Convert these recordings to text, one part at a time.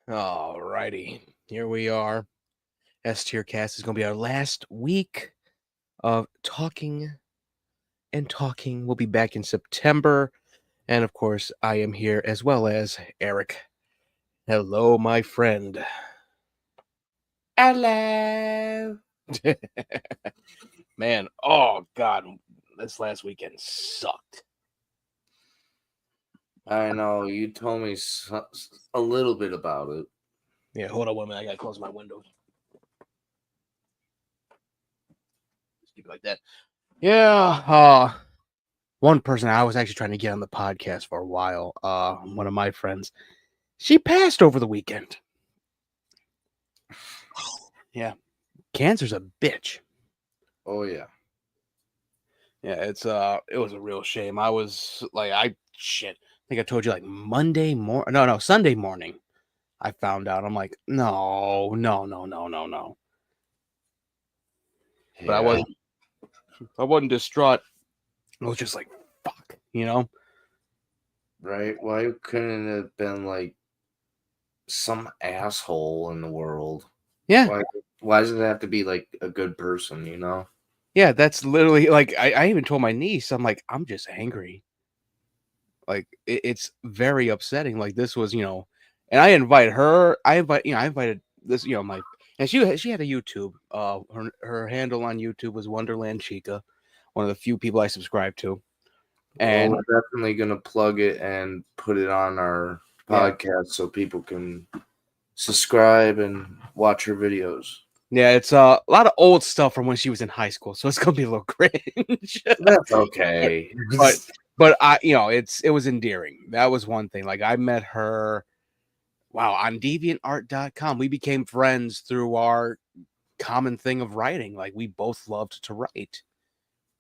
Alrighty, here we are. S-TierCast is going to be our last week of talking and talking. We'll be back in September. And of course, I am here as well as Eric. Hello, my friend. Hello. Man, oh God, this last weekend sucked. I know you told me a little bit about it. Yeah, hold on one minute. I got to close my windows. Just keep it like that. Yeah, one person I was actually trying to get on the podcast for a while, one of my friends, she passed over the weekend. Yeah. Cancer's a bitch. Oh yeah. Yeah, it was a real shame. I was like I think I told you like Sunday morning I found out. I'm like, no. But Yeah. I wasn't distraught. I was just like, fuck, you know? Right. Why couldn't it have been like some asshole in the world? Yeah. Why does it have to be like a good person? You know. Yeah, that's literally like I even told my niece, I'm like, I'm just angry. Like it's very upsetting. Like this was, and I invited this, my, and she had a YouTube. Her handle on YouTube was Wonderland Chica, one of the few people I subscribe to. Well, And we're definitely gonna plug it and put it on our yeah, podcast so people can subscribe and watch her videos. yeah, it's a lot of old stuff from when she was in high school, so it's gonna be a little cringe. That's but okay. but I, it was endearing. That was one thing. Like I met her. Wow, on deviantart.com. We became friends through our common thing of writing. Like we both loved to write.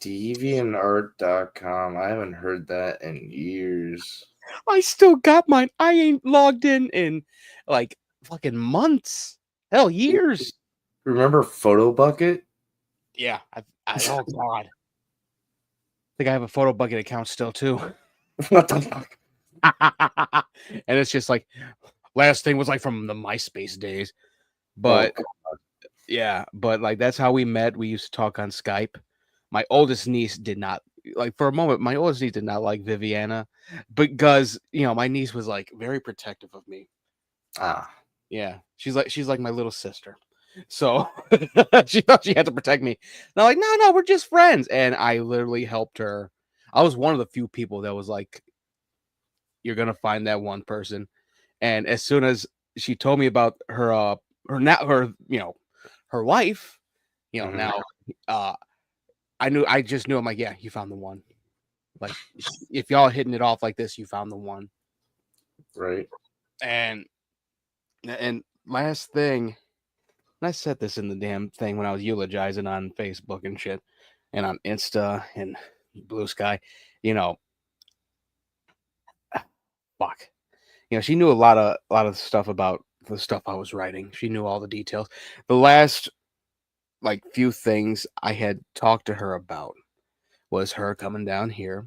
DeviantArt.com. I haven't heard that in years. I still got mine. I ain't logged in like fucking months. Hell, years. Remember Photo Bucket? Yeah. Oh God. I think I have a photo bucket account still too. What the fuck? And it's just like last thing was like from the MySpace days. Oh, But yeah, but like that's how we met. We used to talk on Skype. My oldest niece did not like for a moment. My oldest niece did not like Viviana because my niece was like very protective of me. ah, Yeah, she's like my little sister, so she thought she had to protect me. And I'm like, no, we're just friends, and I literally helped her. I was one of the few people that was like, you're gonna find that one person, and as soon as she told me about her wife, mhm, now uh I just knew. I'm like, yeah, you found the one. Like, if y'all hitting it off like this, you found the one. right. And last thing, and I said this in the damn thing when I was eulogizing on Facebook and shit, and on Insta and Blue Sky, you know, fuck, she knew a lot of stuff about the stuff I was writing. She knew all the details. The last like few things I had talked to her about was her coming down here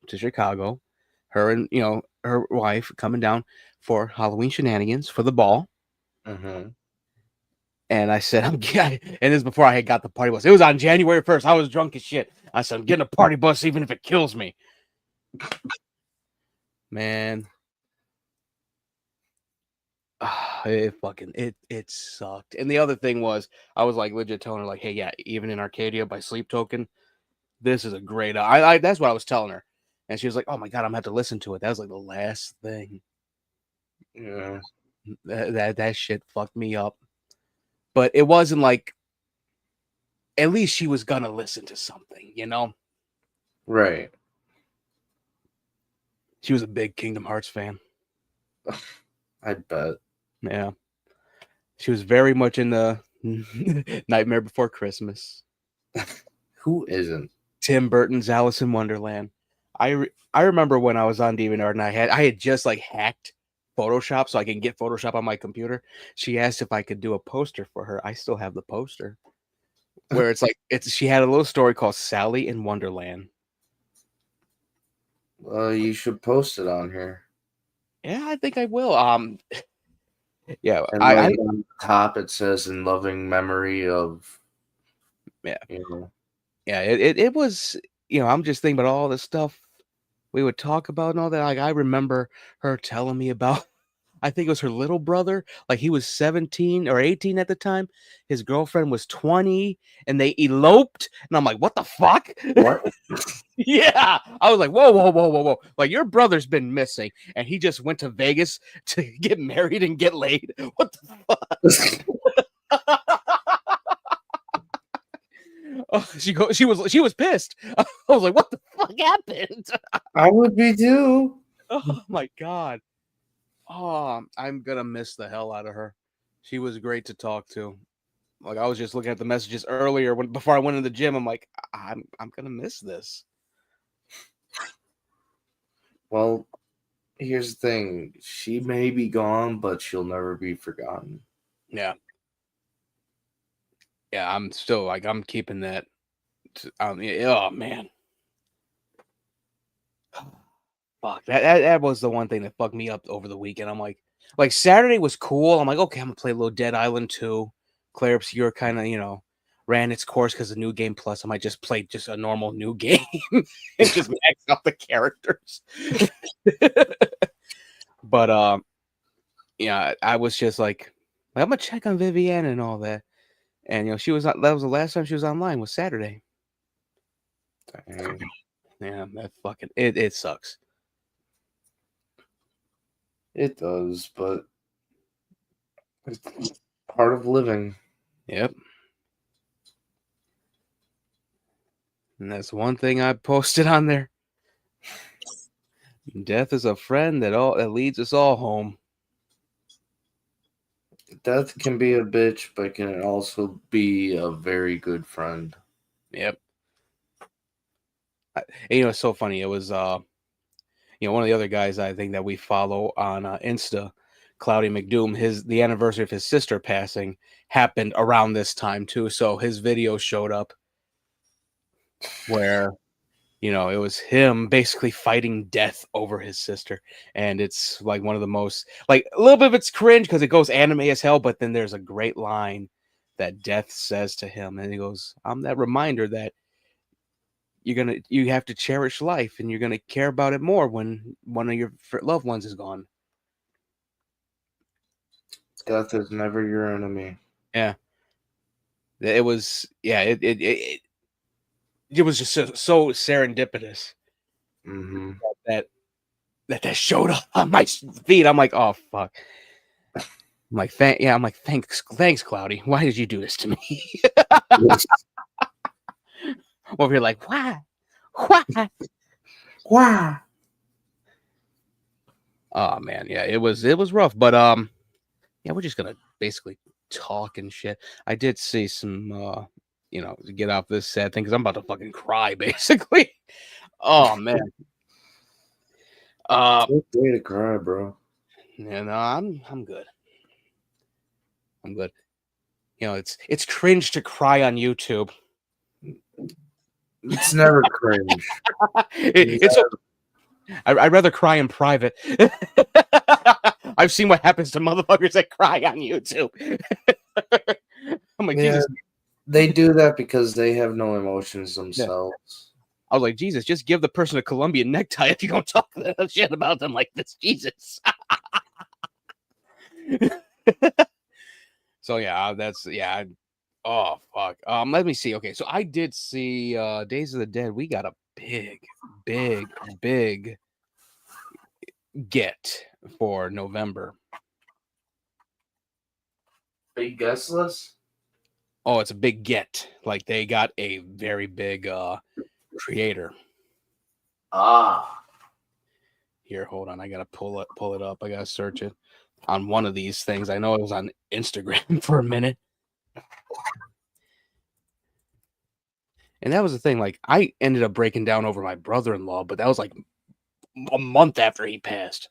to Chicago, her and her wife coming down for Halloween shenanigans for the ball. Mm-hmm. And I said, I'm getting, and this is before I had got the party bus. It was on January 1st. I was drunk as shit. I said, I'm getting a party bus even if it kills me. Man. It sucked. And the other thing was I was like legit telling her, like, hey, yeah, even in Arcadia by Sleep Token, this is a great I that's what I was telling her. And she was like, oh my god, I'm gonna have to listen to it. That was like the last thing. Yeah. That shit fucked me up. But it wasn't like at least she was gonna listen to something. Right. She was a big Kingdom Hearts fan. I bet. Yeah. She was very much in the Nightmare Before Christmas. Who isn't? Tim Burton's Alice in Wonderland. I remember when I was on DeviantArt and I had just like hacked Photoshop so I can get Photoshop on my computer. She asked if I could do a poster for her. I still have the poster where she had a little story called Sally in Wonderland. Well, you should post it on here. Yeah, I think I will. Yeah, And I like on the top it says in loving memory of, yeah, you know. yeah. It was, I'm just thinking about all the stuff we would talk about and all that. Like I remember her telling me about. I think it was her little brother. Like he was 17 or 18 at the time. His girlfriend was 20, and they eloped. And I'm like, what the fuck? What? Yeah, I was like, whoa, whoa, whoa, whoa, whoa! Like your brother's been missing, and he just went to Vegas to get married and get laid. What the fuck? Oh, she was pissed. I was like, what the fuck happened? I would be too. Oh my god. Oh, I'm gonna miss the hell out of her. She was great to talk to. Like I was just looking at the messages earlier before I went in the gym. I'm like, I'm gonna miss this. Well, here's the thing. She may be gone, but she'll never be forgotten. Yeah, yeah. I'm still like I'm keeping that. Yeah, oh man, fuck that was the one thing that fucked me up over the weekend. I'm like Saturday was cool. I'm like, okay, I'm gonna play a little Dead Island 2. Claire Obscure kind of ran its course because the new game plus I might just play just a normal new game and just max out the characters. But yeah, I was just like I'm gonna check on Vivienne and all that. And she was that was the last time she was online was Saturday. Dang. Yeah, that fucking it sucks. It does, but it's part of living. Yep. And that's one thing I posted on there. Death is a friend that leads us all home. Death can be a bitch, but can also be a very good friend. Yep. And, it's so funny. It was one of the other guys I think that we follow on Insta, Cloudy McDoom. The anniversary of his sister passing happened around this time too. So his video showed up where it was him basically fighting death over his sister. And it's like one of the most, like a little bit of it's cringe because it goes anime as hell, but then there's a great line that Death says to him. And he goes, I'm that reminder that you have to cherish life and you're going to care about it more when one of your loved ones is gone. Death is never your enemy. Yeah. It was, yeah, it was just so serendipitous Mm-hmm. that that showed up on my feed. I'm like, oh fuck. I'm like, I'm like, thanks, Cloudy. Why did you do this to me? Over here, like, why? Wow. Oh man, yeah, it was rough, but yeah, we're just gonna basically talk and shit. I did see some, to get off this sad thing because I'm about to fucking cry, basically. Oh man, uh, It's okay to cry, bro. yeah, no, I'm good. I'm good. It's cringe to cry on YouTube. It's never cringe. It's I'd rather cry in private. I've seen what happens to motherfuckers that cry on YouTube. I'm like, Yeah, Jesus. they do that because they have no emotions Yeah. themselves. I was like, Jesus, just give the person a Colombian necktie if you don't talk shit about them like this. Jesus. So yeah, oh fuck. Let me see. Okay, so I did see Days of the Dead. We got a big get for November. Big guest list? Oh, it's a big get. Like they got a very big creator. Ah. Here, hold on. I gotta pull it up. I gotta search it on one of these things. I know it was on Instagram for a minute. And that was the thing. Like I ended up breaking down over my brother-in-law, but that was like a month after he passed.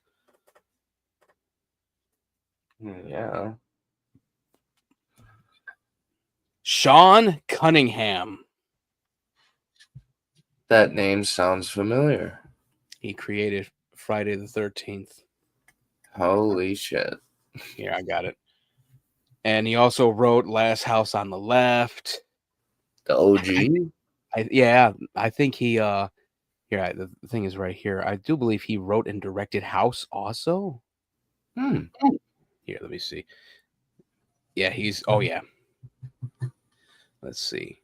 Yeah. Sean Cunningham. That name sounds familiar. He created Friday the 13th. Holy shit. Here, I got it. And he also wrote Last House on the Left. The I, OG? yeah, I think he here the thing is right here. I do believe he wrote and directed House also. Hmm. Here, let me see. Yeah, he's oh yeah. Let's see.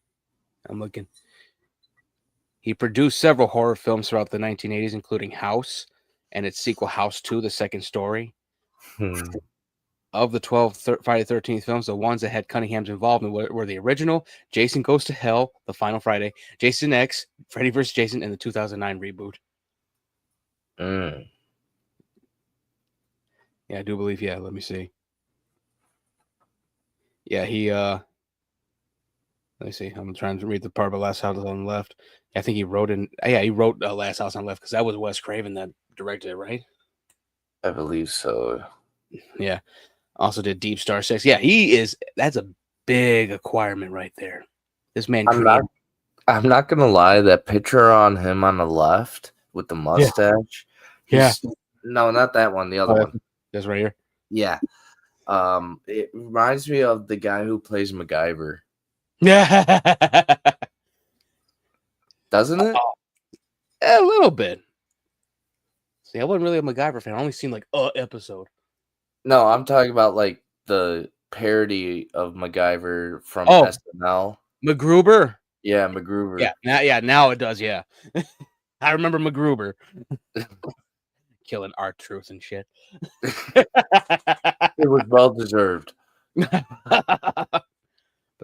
I'm looking. He produced several horror films throughout the 1980s, including House and its sequel, House 2, The Second Story. Hmm. Of the 12 Friday the 13th films, the ones that had Cunningham's involvement were the original, Jason Goes to Hell, The Final Friday, Jason X, Freddy vs. Jason, and the 2009 reboot. Mm. Yeah, I do believe, yeah, let me see. Yeah, let me see. I'm trying to read the part about Last House on the Left. I think he wrote he wrote Last House on the Left because that was Wes Craven that directed it, right? I believe so. Yeah. Also did Deep Star 6. Yeah, that's a big acquirement right there. This man I'm created. not I'm not gonna lie, that picture on him on the left with the Yeah. mustache, Yeah. he's no, not that one, the other Oh, one. that's right here. Yeah. It reminds me of the guy who plays MacGyver, Yeah. doesn't it? A little bit. See, I wasn't really a MacGyver fan. I only seen like a episode. No, I'm talking about like the parody of MacGyver from Oh, SNL. MacGruber. Yeah, MacGruber. Now it does. Yeah, I remember MacGruber killing our truth and shit. It was well deserved. But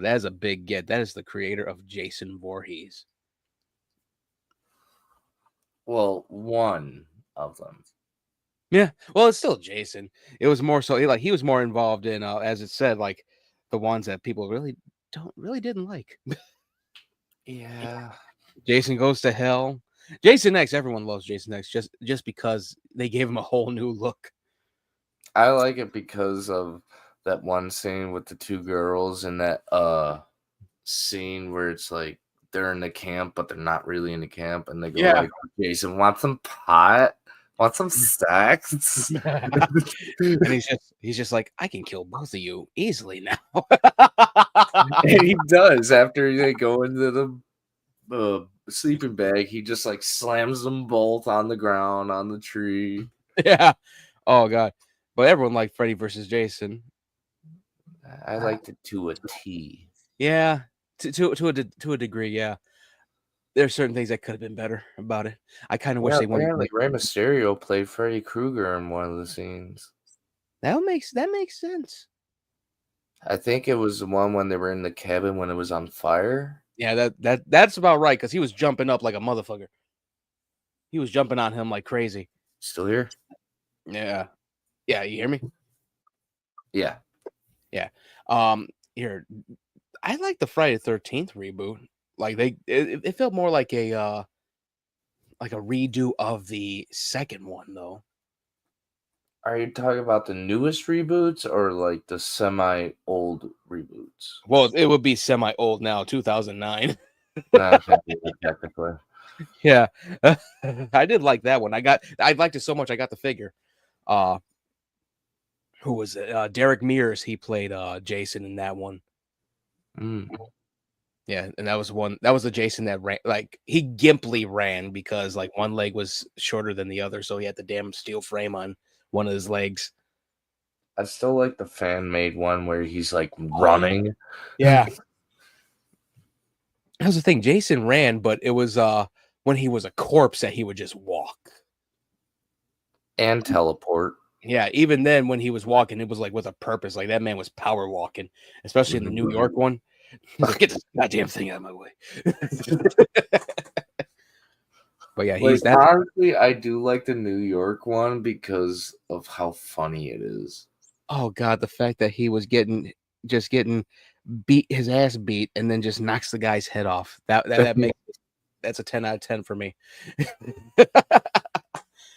that is a big get. That is the creator of Jason Voorhees. Well, one of them. Yeah, well, it's still Jason. It was more so like he was more involved in, as it said, like the ones that people really didn't like. Yeah. Jason Goes to Hell. Jason X. Everyone loves Jason X just because they gave him a whole new look. I like it because of that one scene with the two girls and that scene where it's like they're in the camp but they're not really in the camp and they go Yeah. like, Jason, want some pot? Want some sex? And he's just like, I can kill both of you easily now. And he does after they go into the sleeping bag. He just like slams them both on the ground on the tree. Yeah. Oh god. But everyone liked Freddy versus Jason. I liked it to a T. Yeah. To a degree, yeah. There's certain things that could have been better about it. I kind of wish Yeah, they went apparently like Rey Mysterio played Freddy Krueger in one of the scenes. that makes sense. I think it was the one when they were in the cabin when it was on fire. Yeah, that's about right because he was jumping up like a motherfucker. He was jumping on him like crazy. Still here? Yeah. Yeah, you hear me? Yeah. Yeah. Here, I like the Friday the 13th reboot. Like it felt more like a redo of the second one though. Are you talking about the newest reboots or like the semi-old reboots? Well, it would be semi old now, 2009. Not technically. Yeah. I did like that one. I liked it so much I got the figure. Uh who was it? Derek Mears, he played Jason in that one. Mm. Yeah, and that was the Jason that ran like he gimply ran because like one leg was shorter than the other, so he had the damn steel frame on one of his legs. I still like the fan-made one where he's like Oh yeah. running Yeah. That was the thing. Jason ran, but it was when he was a corpse that he would just walk. and teleport. Yeah, even then when he was walking, it was like with a purpose. Like that man was power walking, especially in the New York one. He's like, get this goddamn thing out of my way. But yeah, Like he's that. honestly, I do like the New York one because of how funny it is. Oh god, the fact that he was getting beat his ass beat and then just knocks the guy's head off. That makes that's a 10 out of 10 for me.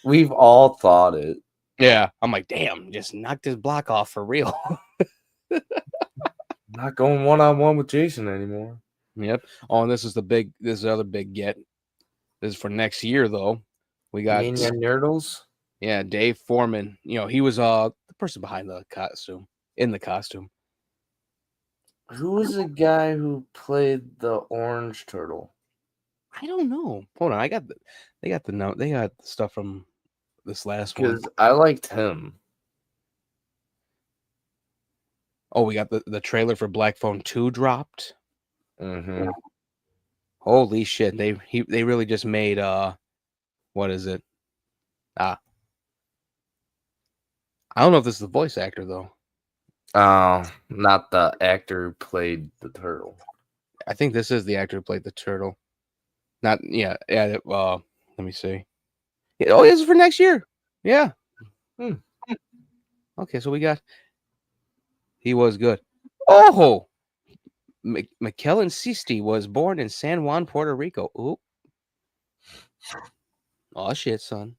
We've all thought it. Yeah, I'm like, damn, just knocked his block off for real. Not going one-on-one with Jason anymore. Yep. Oh, and this is the other big get. This is for next year though. We got Ninja Nerdles? yeah, Dave Foreman. You know, he was person behind the costume? In the costume. Who was the guy who played the orange turtle? I don't know. Hold on, they got the note. They got the stuff from this last one. Because I liked him. Oh, we got the trailer for Black Phone 2 dropped. Mm-hmm. Holy shit! They really just made what is it? Ah, I don't know if this is the voice actor though. Not the actor who played the turtle. I think this is the actor who played the turtle. Not yeah. Let me see. Oh, this is for next year. Yeah. Hmm. Okay, so we got. He was good. Oh, McKellen Sisti was born in San Juan, Puerto Rico. Ooh. Oh shit, son.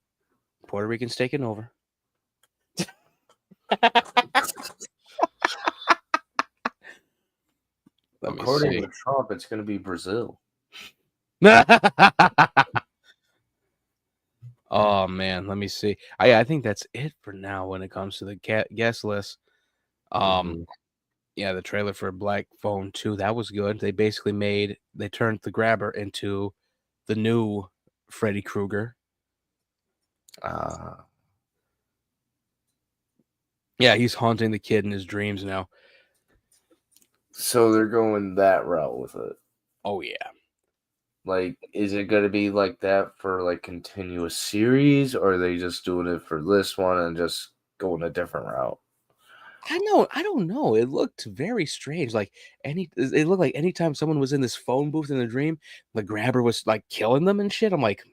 Puerto Rican's taking over. Let me According see. to Trump, it's going to be Brazil. Oh man, let me see. I think that's it for now when it comes to the guest list. Mhm. Yeah, the trailer for Black Phone 2, that was good. They turned the grabber into the new Freddy Krueger. Uh, Yeah, he's haunting the kid in his dreams now. so they're going that route with it. Oh yeah. Like, is it going to be like that for like continuous series, or are they just doing it for this one and just going a different route? I don't know. It looked very strange. Like it looked like anytime someone was in this phone booth in a dream, the grabber was like killing them and shit. I'm like,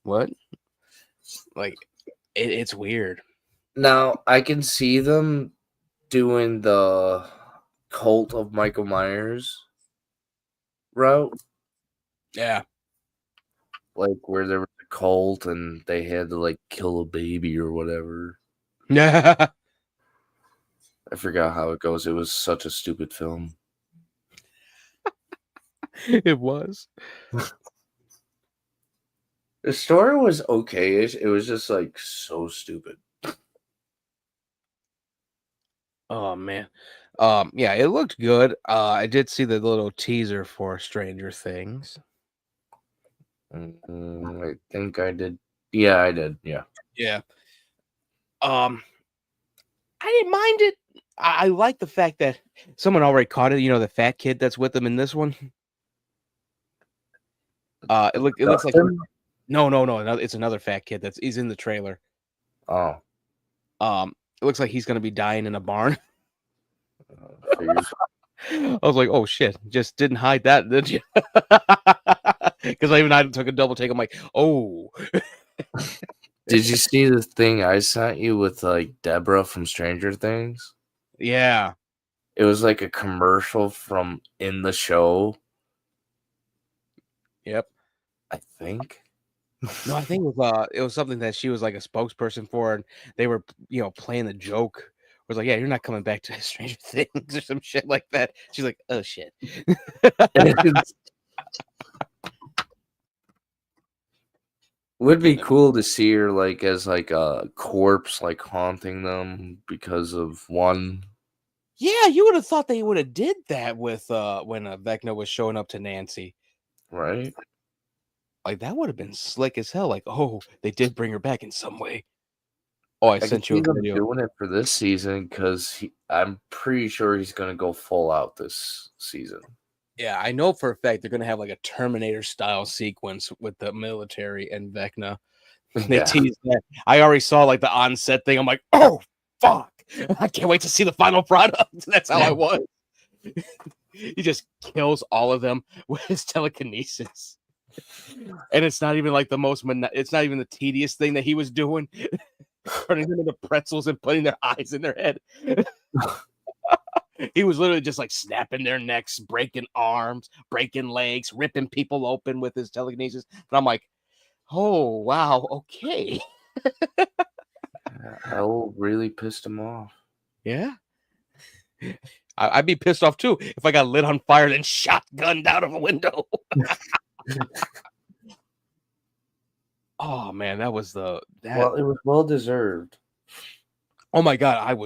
what? Like it's weird. Now, I can see them doing the cult of Michael Myers route, Yeah. like where there was a cult and they had to like kill a baby or whatever. Yeah. I forgot how it goes. It was such a stupid film. It was. The story was okay-ish. It was just like so stupid. Oh man. Yeah, it looked good. I did see the little teaser for Stranger Things. I think I did. Yeah, I did. Yeah. Yeah. Um, I didn't mind it. I like the fact that someone already caught it, the fat kid that's with them in this one. It looks like Dustin? no, it's another fat kid he's in the trailer. Oh, It looks like he's gonna be dying in a barn. figures. I was like, oh shit, just didn't hide that, did you? Because I took a double take. I'm like, oh, Did you see the thing I sent you with like Deborah from Stranger Things? yeah, It was like a commercial from in the show, yep. I think. No, I think it was something that she was like a spokesperson for, and they were playing the joke. It was like, yeah, you're not coming back to Stranger Things or some shit like that. She's like, oh shit. Would be cool to see her like as like a corpse like haunting them because of one, Yeah, you would have thought they would have did that with when Vecna was showing up to Nancy. right? Like that would have been slick as hell. Like, oh, they did bring her back in some way. Oh, I I could sent you see a them video. doing it for this season because I'm pretty sure he's gonna go full out this season. Yeah, I know for a fact they're gonna have like a Terminator style sequence with the military and Vecna. They Yeah. teased that. I already saw like the on-set thing. I'm like, oh fuck! I can't wait to see the final product. That's how I was. He just kills all of them with his telekinesis. And it's not even like it's not even the tedious thing that he was doing, turning them into pretzels and putting their eyes in their head. He was literally just like snapping their necks, breaking arms, breaking legs, ripping people open with his telekinesis. And I'm like, oh wow, okay. Hell really pissed him off. Yeah. I'd be pissed off too if I got lit on fire and shotgunned out of a window. Oh man, that was Well, it was well deserved. Oh my god,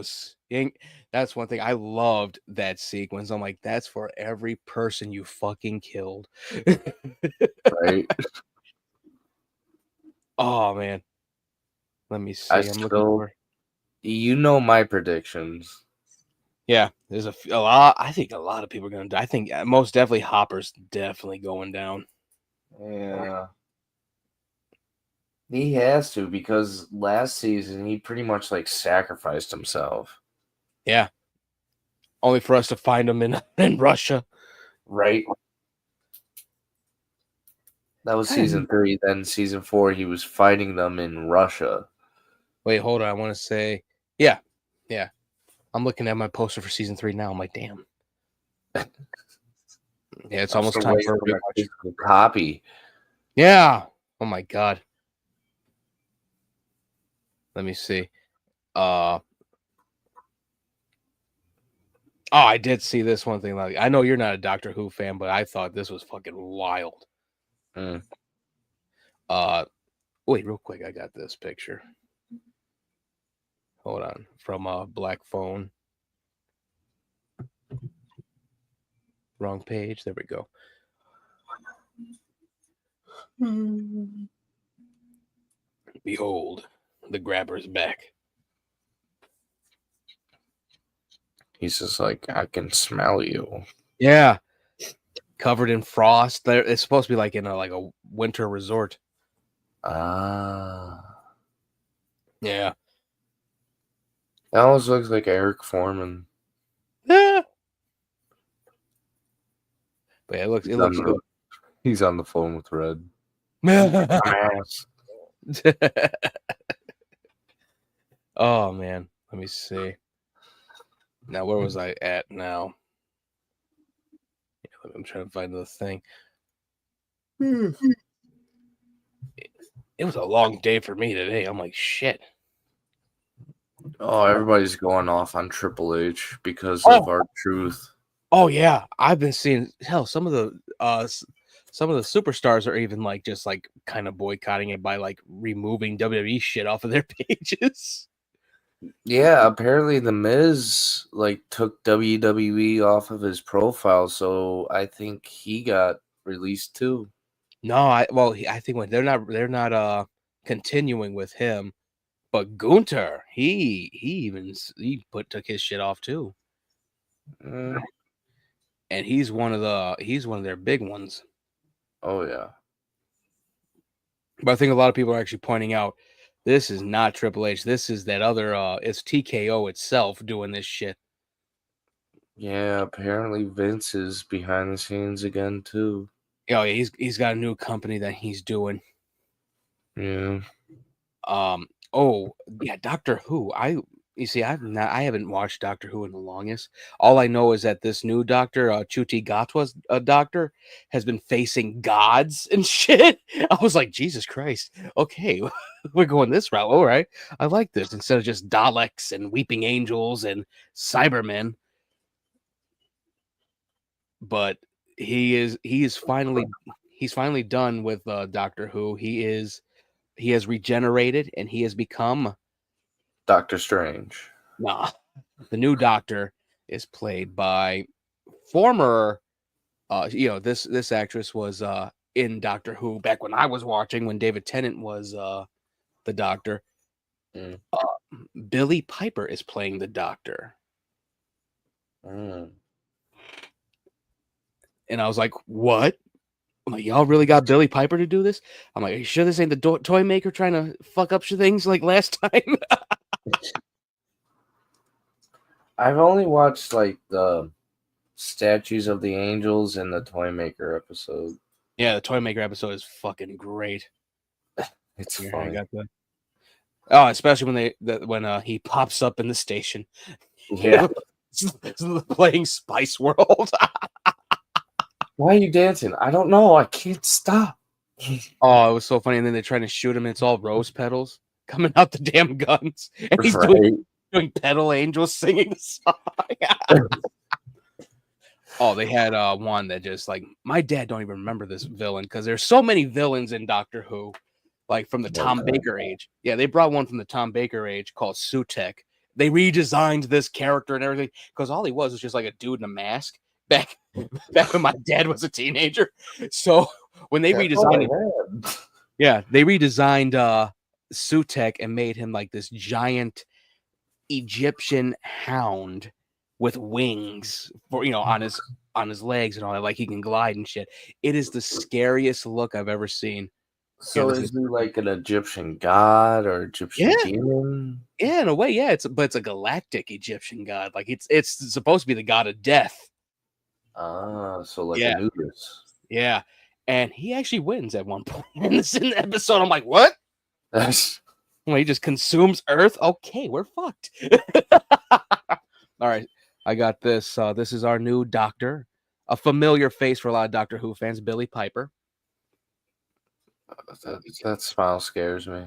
that's one thing I loved that sequence. I'm like, that's for every person you fucking killed. Right? Oh man, let me I see. I'm looking still, for. you know my predictions. Yeah, there's a lot. I think a lot of people are gonna die. I think most definitely Hopper's definitely going down. Yeah. He has to because last season he pretty much like sacrificed himself. Yeah, only for us to find him in in Russia. Right? That was I didn't. season 3. Then season 4, he was fighting them in Russia. Wait, hold on. I want to say, yeah, yeah. I'm looking at my poster for season 3 now. I'm like, damn. Yeah, it's I'm almost still time waiting for a for my rewatch. physical copy. Yeah. Oh my god. Let me see. Uh oh, I did see this one thing. Like, I know you're not a Doctor Who fan, but I thought this was fucking wild. Mm. Uh wait, real quick, I got this picture. Hold on. From Black Phone. Wrong page. There we go. Behold, the grabber's back. He's just like, I can smell you. Yeah. Covered in frost. There it's supposed to be like in a winter resort. Ah. Yeah. That almost looks like Eric Foreman. Yeah. But yeah, it He's on looks the good. he's on the phone with Red. Dumbass. Oh man, let me see. Now where was I at now? I'm trying to find the thing. It was a long day for me today. I'm like, shit. Oh, everybody's going off on Triple H because of Oh, our truth. oh yeah. I've been seeing hell. Some of the superstars are even like just like kind of boycotting it by like removing WWE shit off of their pages. Yeah, apparently the Miz like took WWE off of his profile, so I think he got released too. No, I think when they're not continuing with him, but Gunter, he took his shit off too. Mm. And he's one of their big ones. Oh yeah, But I think a lot of people are actually pointing out this is not Triple H. This is that other it's TKO itself doing this shit. yeah. Apparently Vince is behind the scenes again too. Oh yeah, he's got a new company that he's doing. Yeah, Oh yeah, Doctor Who. You see, I haven't watched Doctor Who in the longest. All I know is that this new doctor, Chuti Gatwa's a doctor, has been facing gods and shit. I was like, Jesus Christ. Okay, we're going this route. All right. I like this instead of just Daleks and weeping angels and Cybermen. But he's finally done with Doctor Who. He has regenerated and he has become Doctor Strange. nah. The new Doctor is played by former this actress was in Doctor Who back when I was watching when David Tennant was the Doctor. Mm. Billy Piper is playing the Doctor. Mm. And I was like, "What?" I'm like, "Y'all really got Billy Piper to do this?" I'm like, "Are you sure this ain't the toy maker trying to fuck up things like last time?" I've only watched like the Statues of the Angels and the Toymaker episode. Yeah, the toy maker episode is fucking great. It's Here, I funny. got the oh, especially when he pops up in the station. Yeah. Playing Spice World. Why are you dancing? I don't know. I can't stop. Oh, it was so funny. And then they're trying to shoot him, and it's all rose petals coming out the damn guns. And he's Right. doing pedal angels singing the song. Oh, they had one that just like my dad don't even remember this villain because there's so many villains in Doctor Who, like from the Tom Okay. Baker age. Yeah, they brought one from the Tom Baker age called Sutek. they redesigned this character and everything because all he was just like a dude in a mask back back when my dad was a teenager. So when they That's all I redesigned, had. yeah, they redesigned Sutek and made him like this giant Egyptian hound with wings for on his legs and all that, like he can glide and shit. It is the scariest look I've ever seen. So is he like an Egyptian god or Yeah, Egyptian demon? yeah, in a way, yeah. It's a galactic Egyptian god. Like it's supposed to be the god of death. Ah, so like Yeah, Anubis. yeah. And he actually wins at one point in the episode. I'm like, what? That's Well, he just consumes Earth. Okay, we're fucked. All right, I got this. This is our new doctor, a familiar face for a lot of Doctor Who fans, Billy Piper. that smile scares me.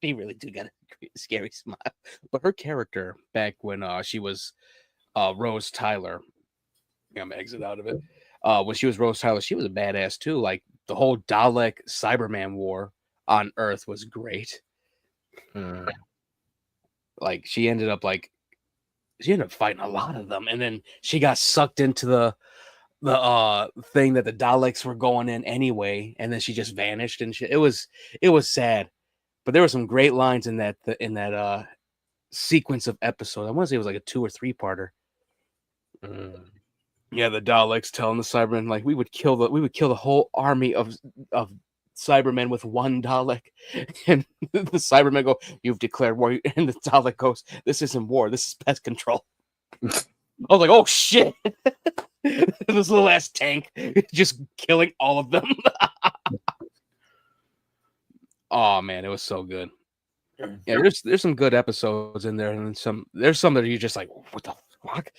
She really do got a scary smile. But her character back when she was Rose Tyler, I'm gonna exit out of it. When she was Rose Tyler, she was a badass too. Like the whole Dalek Cyberman war on Earth was great. Hmm. Like she ended up fighting a lot of them, and then she got sucked into the thing that the Daleks were going in anyway, and then she just vanished and shit. It was sad, but there were some great lines in that sequence of episodes. I want to say it was like a 2 or 3 parter. Mm. Yeah, the Daleks telling the Cybermen like we would kill the whole army of Cybermen with one Dalek, and the Cybermen go, "You've declared war," and the Dalek goes, "This isn't war. This is pest control." I was like, "Oh shit!" This little ass tank just killing all of them. Oh man, it was so good. Yeah, there's some good episodes in there, and then there's some that you're just like, what the fuck?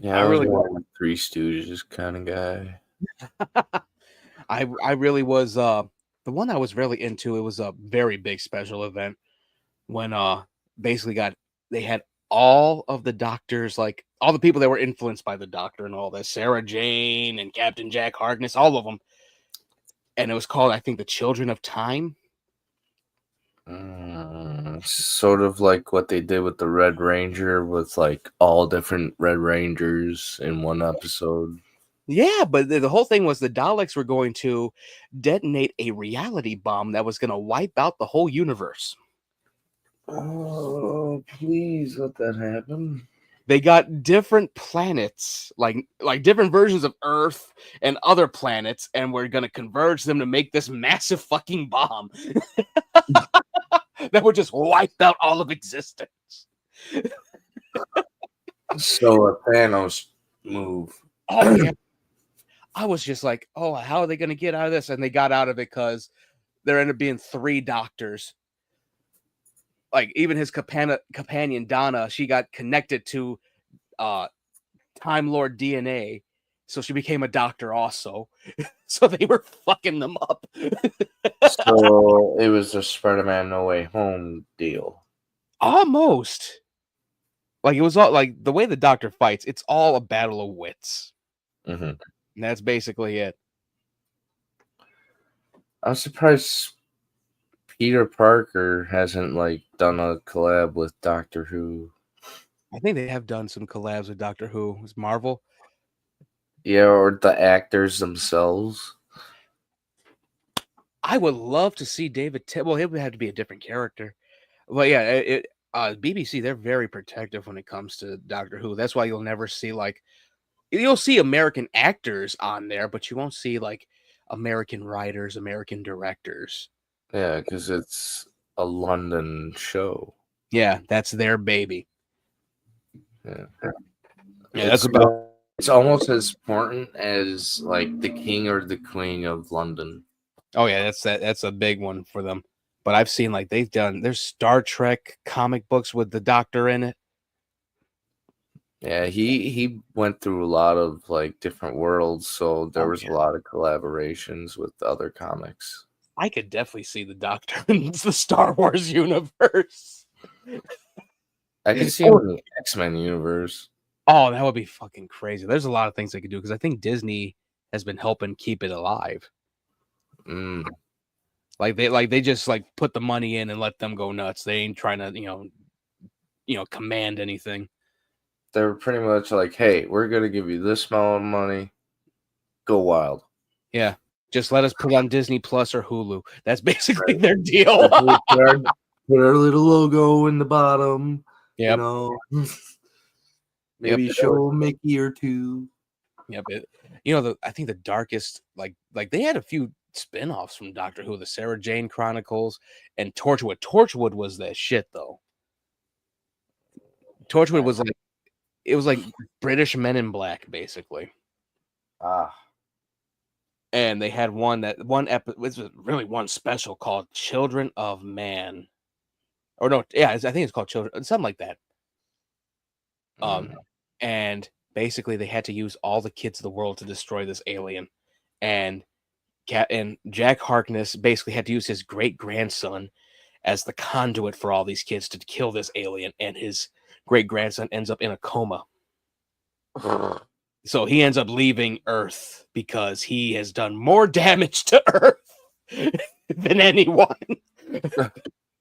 Yeah, I I was really, more like Three Stooges kind of guy. I really was. The one I was really into. It was a very big special event when basically they had all of the doctors, like all the people that were influenced by the Doctor and all that, Sarah Jane and Captain Jack Harkness, all of them, and it was called, I think, the Children of Time. Sort of like what they did with the Red Ranger, with like all different Red Rangers in one episode. Yeah, but the whole thing was the Daleks were going to detonate a reality bomb that was going to wipe out the whole universe. Oh, please let that happen. They got different planets, like different versions of Earth and other planets, and we're going to converge them to make this massive fucking bomb that would just wipe out all of existence. So a Thanos move. Oh yeah, I was just like, oh, how are they going to get out of this? And they got out of it because there ended up being 3 doctors. Like even his companion Donna, she got connected to uh Time Lord DNA, so she became a doctor also. So they were fucking them up. So it was a Spider-Man No Way Home deal. Almost. Like it was all like the way the Doctor fights. It's all a battle of wits, Mm-hmm. and that's basically it. I'm surprised Peter Parker hasn't like done a collab with Doctor Who. I think they have done some collabs with Doctor Who. It's Marvel. Yeah, or the actors themselves. I would love to see David. Well, he would have to be a different character. Well, yeah, BBC, they're very protective when it comes to Doctor Who. That's why you'll never see you'll see American actors on there, but you won't see like American writers, American directors. Yeah, because it's a London show. Yeah, that's their baby. Yeah, Yeah, that's about. it's almost as important as like the king or the queen of London. Oh yeah, that's a big one for them. But I've seen like there's Star Trek comic books with the Doctor in it. Yeah, he went through a lot of like different worlds, so there Oh was yeah, a lot of collaborations with other comics. I could definitely see the Doctor in the Star Wars universe. I can see him in the X-Men universe. Oh, that would be fucking crazy. There's a lot of things they could do because I think Disney has been helping keep it alive. Mm. Like they just like put the money in and let them go nuts. They ain't trying to command anything. They're pretty much like, hey, we're gonna give you this amount of money. Go wild. Yeah, just let us put on Disney Plus or Hulu. That's basically Right. their deal. Put our little logo in the bottom. You Yep. know, Yep. maybe show a Mickey or two. Yep. I think the darkest, like they had a few spin-offs from Doctor Who, the Sarah Jane Chronicles and Torchwood. Torchwood was that shit though. Torchwood was like it was like British Men in Black, basically. Ah, And they had one episode was really one special called Children of Man. Or no, yeah, I think it's called Children, something like that. And basically they had to use all the kids of the world to destroy this alien. And Jack Harkness basically had to use his great grandson as the conduit for all these kids to kill this alien, and his great grandson ends up in a coma. So he ends up leaving Earth because he has done more damage to Earth than anyone.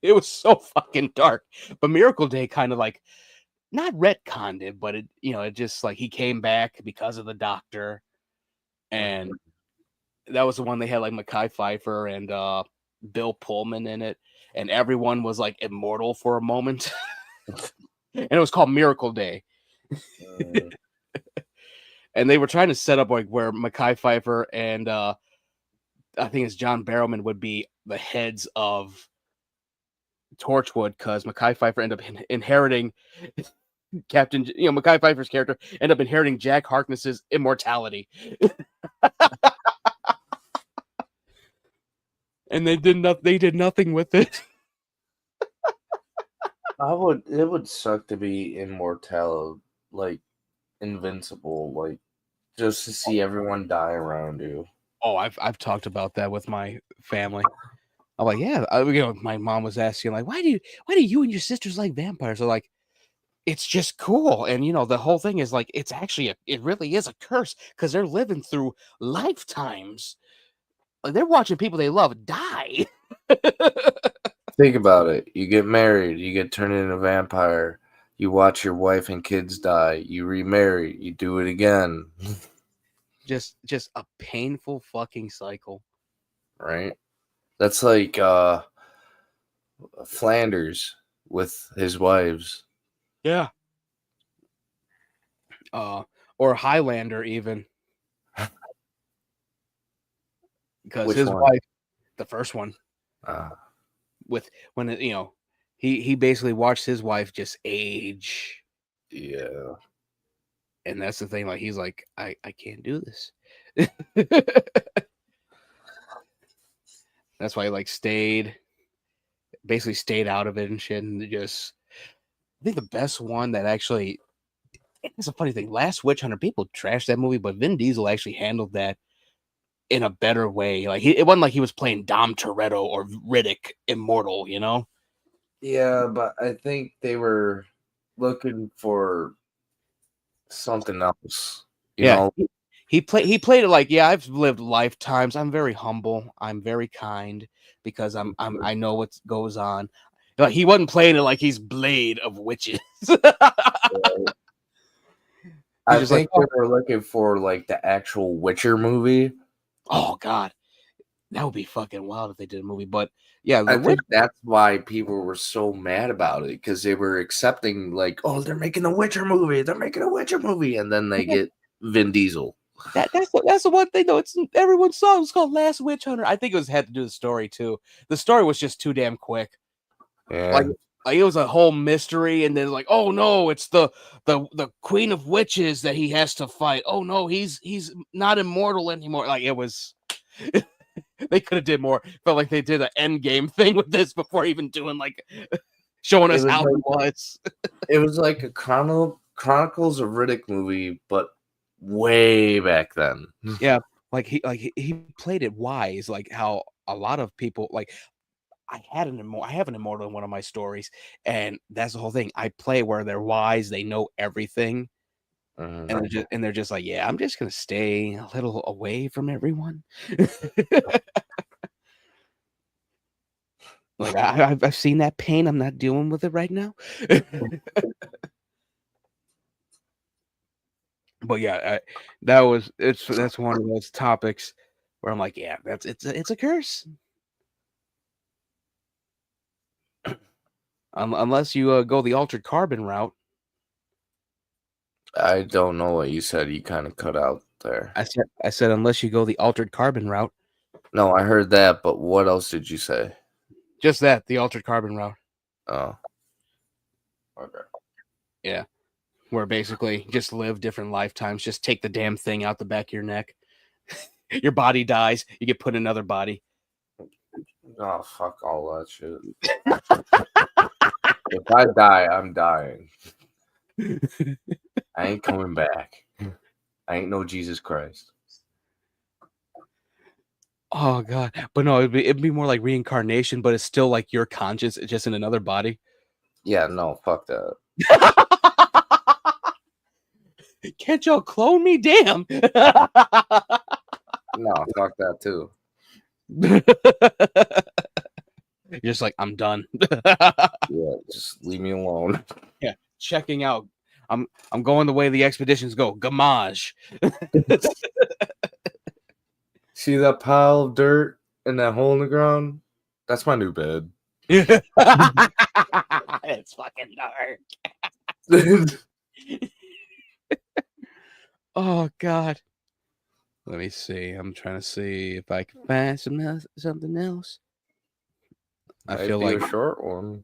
It was so fucking dark. But Miracle Day kind of like not retconned it, but it just like he came back because of the doctor. And that was the one they had like Mekhi Phifer and Bill Pullman in it, and everyone was like immortal for a moment. And it was called Miracle Day. And they were trying to set up like where Mekhi Phifer and I think it's John Barrowman would be the heads of Torchwood, because Mekhi Phifer ended up inheriting Mekhi Phifer's character ended up inheriting Jack Harkness's immortality. And they did nothing with it. it would suck to be immortal, like invincible, like just to see everyone die around you. Oh, I've talked about that with my family. I'm like, yeah, my mom was asking like, why do you and your sisters like vampires? They're like, it's just cool. And the whole thing is like, it's actually it really is a curse because they're living through lifetimes. Like, they're watching people they love die. Think about it. You get married, you get turned into a vampire, you watch your wife and kids die, you remarry, you do it again. Just a painful fucking cycle. Right? That's like Flanders with his wives. Yeah. Or Highlander even. Because Which his one? wife, the first one, with when he basically watched his wife just age. Yeah. And that's the thing, like he's like, I can't do this. That's why he like basically stayed out of it and shit. And just, I think the best one that actually, it's a funny thing. Last Witch Hunter, people trashed that movie, but Vin Diesel actually handled that in a better way. Like it wasn't like he was playing Dom Toretto or Riddick immortal, Yeah, but I think they were looking for something else. You Yeah, know? he played it like, yeah, I've lived lifetimes. I'm very humble. I'm very kind because I know what goes on. Like, he wasn't playing it like he's Blade of Witches. He's I just like, think they were looking for like the actual Witcher movie. oh god, that would be fucking wild if they did a movie. But yeah, I the think that's why people were so mad about it, because they were accepting like, oh, they're making a Witcher movie, and then they get Vin Diesel. that's the one thing though. It's everyone saw. It's called Last Witch Hunter. I think it had to do with the story too. The story was just too damn quick. Yeah. Like it was a whole mystery, and then like, oh no, it's the Queen of Witches that he has to fight. Oh no, he's not immortal anymore. Like it was, they could have did more. Felt like they did an end game thing with this before even doing like showing us how he was. It was like a Chronicles of Riddick movie, but way back then. Yeah, like he played it wise, like how a lot of people like. I have an immortal in one of my stories, and that's the whole thing. I play where they're wise, they know everything, and they're just like, yeah, I'm just gonna stay a little away from everyone. Like I've seen that pain. I'm not dealing with it right now. But yeah, that's one of those topics where I'm like, yeah, it's a curse. Unless you go the altered carbon route. I don't know what you said. You kind of cut out there. I said unless you go the altered carbon route. No, I heard that, but what else did you say? Just that, the altered carbon route. Oh, okay. Yeah. Where basically just live different lifetimes, just take the damn thing out the back of your neck. Your body dies, you get put in another body. Oh, fuck all that shit. If I die, I'm dying. I ain't coming back. I ain't no Jesus Christ. Oh god. But no, it'd be more like reincarnation, but it's still like your conscience, it's just in another body. Yeah, no, fuck that. Can't y'all clone me? Damn. No, fuck that too. You're just like, I'm done. Yeah, just leave me alone. Yeah, checking out. I'm going the way the expeditions go. Gamage. See that pile of dirt and that hole in the ground? That's my new bed. It's fucking dark. Oh god. Let me see. I'm trying to see if I can find something else. I Might feel be like a short one.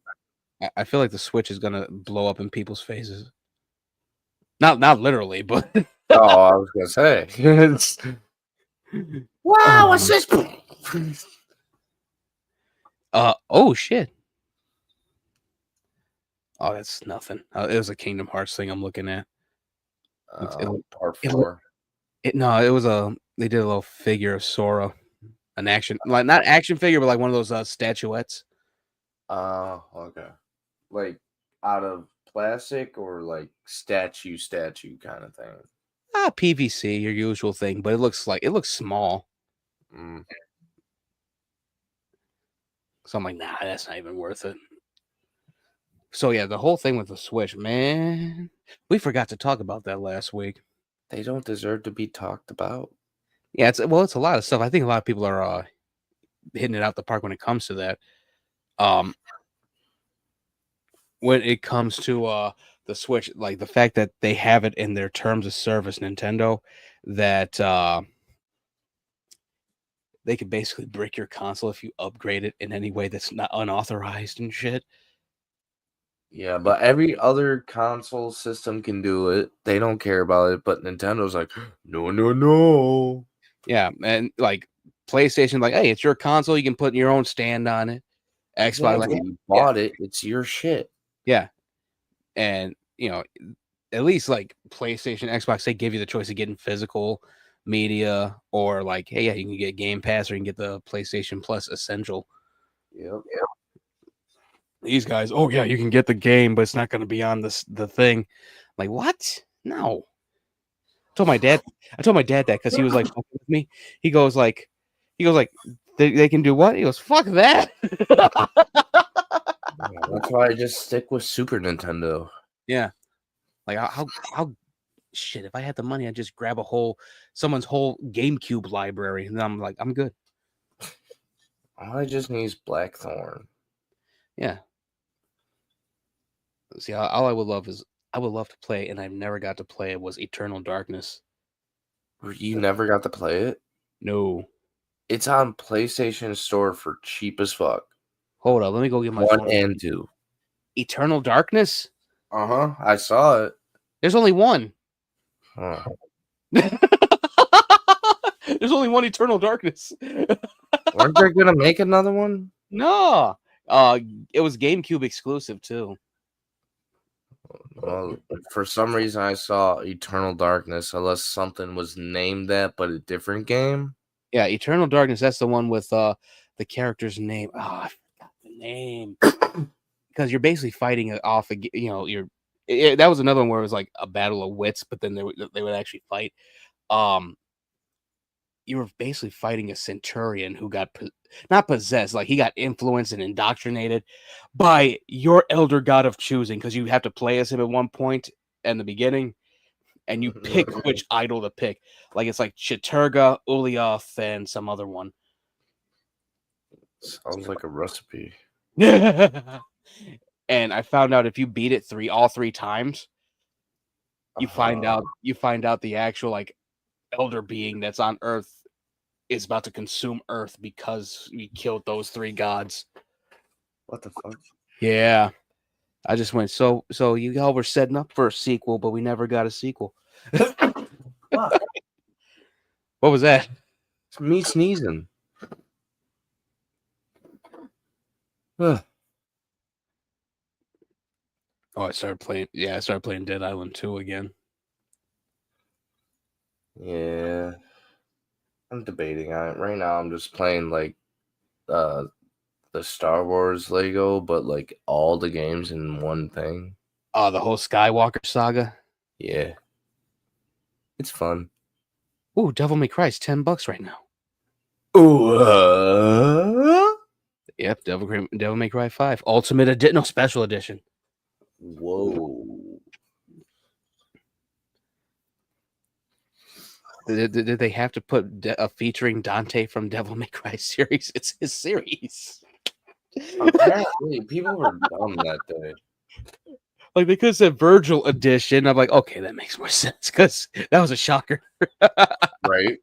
I feel like the Switch is gonna blow up in people's faces. Not literally, but Oh, I was gonna say. Wow, what's this? Oh shit. Oh, that's nothing. It was a Kingdom Hearts thing I'm looking at. Part It, 4. no, it was they did a little figure of Sora, an action, like not action figure, but like one of those statuettes. Okay. Like out of plastic or like statue kind of thing. PVC, your usual thing, but it looks small. Mm. So I'm like, nah, that's not even worth it. So yeah, the whole thing with the Switch, man, we forgot to talk about that last week. They don't deserve to be talked about. Yeah, it's a lot of stuff. I think a lot of people are hitting it out the park when it comes to that. When it comes to the Switch, like the fact that they have it in their terms of service, Nintendo, that they could basically brick your console if you upgrade it in any way that's not unauthorized and shit. Yeah, but every other console system can do it. They don't care about it, but Nintendo's like, no, no, no. Yeah, and like PlayStation, like, hey, it's your console, you can put your own stand on it. Xbox, like, Exactly. You yeah, bought it. It's your shit. yeah, and at least like PlayStation, Xbox, they give you the choice of getting physical media or like, hey, yeah, you can get Game Pass or you can get the PlayStation Plus Essential. Yep. These guys, oh yeah, you can get the game, but it's not going to be on the thing. Like, what? No. I told my dad that because he was like fucking with me. He goes like, they can do what? He goes, fuck that. That's why I just stick with Super Nintendo. Yeah. Like how shit, if I had the money, I'd just grab someone's whole GameCube library, and I'm like, I'm good. All I just need is Blackthorn. Yeah. See, all I would love to play, and I've never got to play it, was Eternal Darkness. You never got to play it? No. It's on PlayStation Store for cheap as fuck. Hold on, let me go get my 1 phone. and 2. Eternal Darkness? Uh-huh. I saw it. There's only one. Huh. There's only one Eternal Darkness. Weren't they gonna make another one? No. It was GameCube exclusive too. Well, for some reason I saw Eternal Darkness, unless something was named that, but a different game. Yeah, Eternal Darkness, that's the one with the character's name. Oh, I forgot the name. Because you're basically fighting it off, that was another one where it was like a battle of wits, but then they would actually fight. you were basically fighting a centurion who got not possessed, like he got influenced and indoctrinated by your elder god of choosing, because you have to play as him at one point in the beginning, and you pick which idol to pick. Like it's like Chiturga, Ulyaoth, and some other one. Sounds like a recipe. And I found out if you beat it all three times, you find out the actual like elder being that's on Earth is about to consume Earth because we killed those three gods. What the fuck? Yeah. I just went, so you all were setting up for a sequel, but we never got a sequel. What? What was that? It's me sneezing. Huh. Oh, I started playing Dead Island 2 again. Yeah. I'm debating on it. Right now I'm just playing like the Star Wars Lego, but like all the games in one thing. Oh, the whole Skywalker saga. Yeah. It's fun. Ooh, Devil May Cry is $10 right now. Ooh. Yep, Devil May Cry 5 Ultimate Edition, no Special Edition. Whoa. Did they have to put featuring Dante from Devil May Cry series? It's his series. Apparently, people were dumb that day. Like they could have said Virgil Edition. I'm like, okay, that makes more sense because that was a shocker. Right?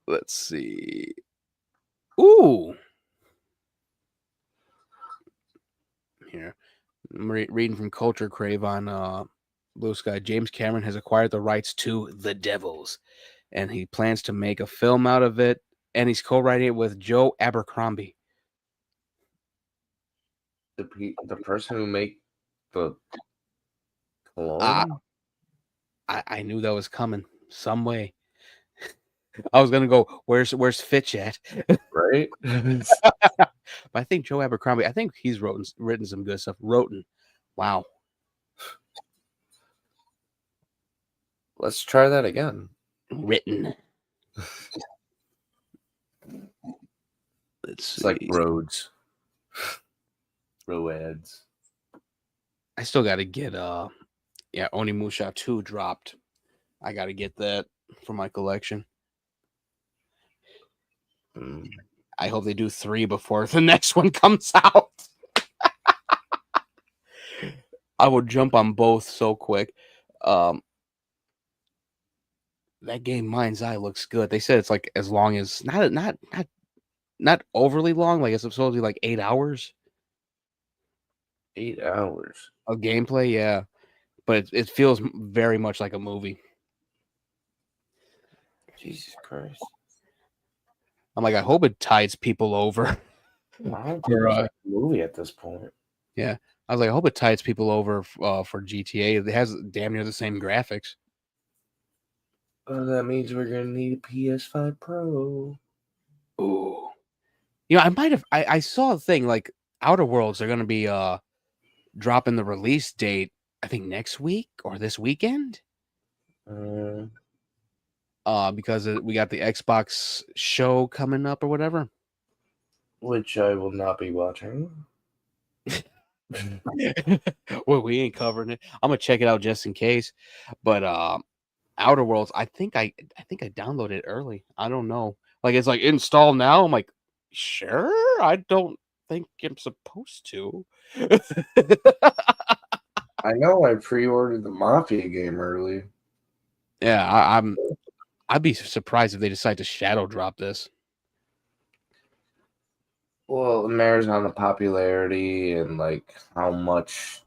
Let's see. Ooh. Here. I'm reading from Culture Crave on Blue Sky. James Cameron has acquired the rights to The Devils, and he plans to make a film out of it, and he's co-writing it with Joe Abercrombie. The person who made the I cologne? I knew that was coming some way. I was gonna go, where's Fitch at? Right? But I think Joe Abercrombie, I think he's written some good stuff. Wow. Let's try that again. Written. Let's see. It's like roads. Roads. I still gotta get Onimusha 2 dropped. I gotta get that for my collection. I hope they do 3 before the next one comes out. I would jump on both so quick. That game Mind's Eye looks good. They said it's like as long as not overly long, like it's supposed to be like 8 hours. 8 hours of gameplay, yeah. But it feels very much like a movie. Jesus Christ. I'm like, I hope it tides people over. I don't think it's like a movie at this point. Yeah. I was like, I hope it tides people over for GTA. It has damn near the same graphics. That means we're going to need a PS5 Pro. Ooh. I saw a thing like Outer Worlds are going to be dropping the release date, I think next week or this weekend. Because we got the Xbox show coming up or whatever. Which I will not be watching. Well, we ain't covering it. I'm gonna check it out just in case. But Outer Worlds, I think I downloaded it early. I don't know. Like it's like install now. I'm like, sure. I don't think I'm supposed to. I know I pre-ordered the Mafia game early. Yeah, I'd be surprised if they decide to shadow drop this. Well, it matters on the popularity and like how much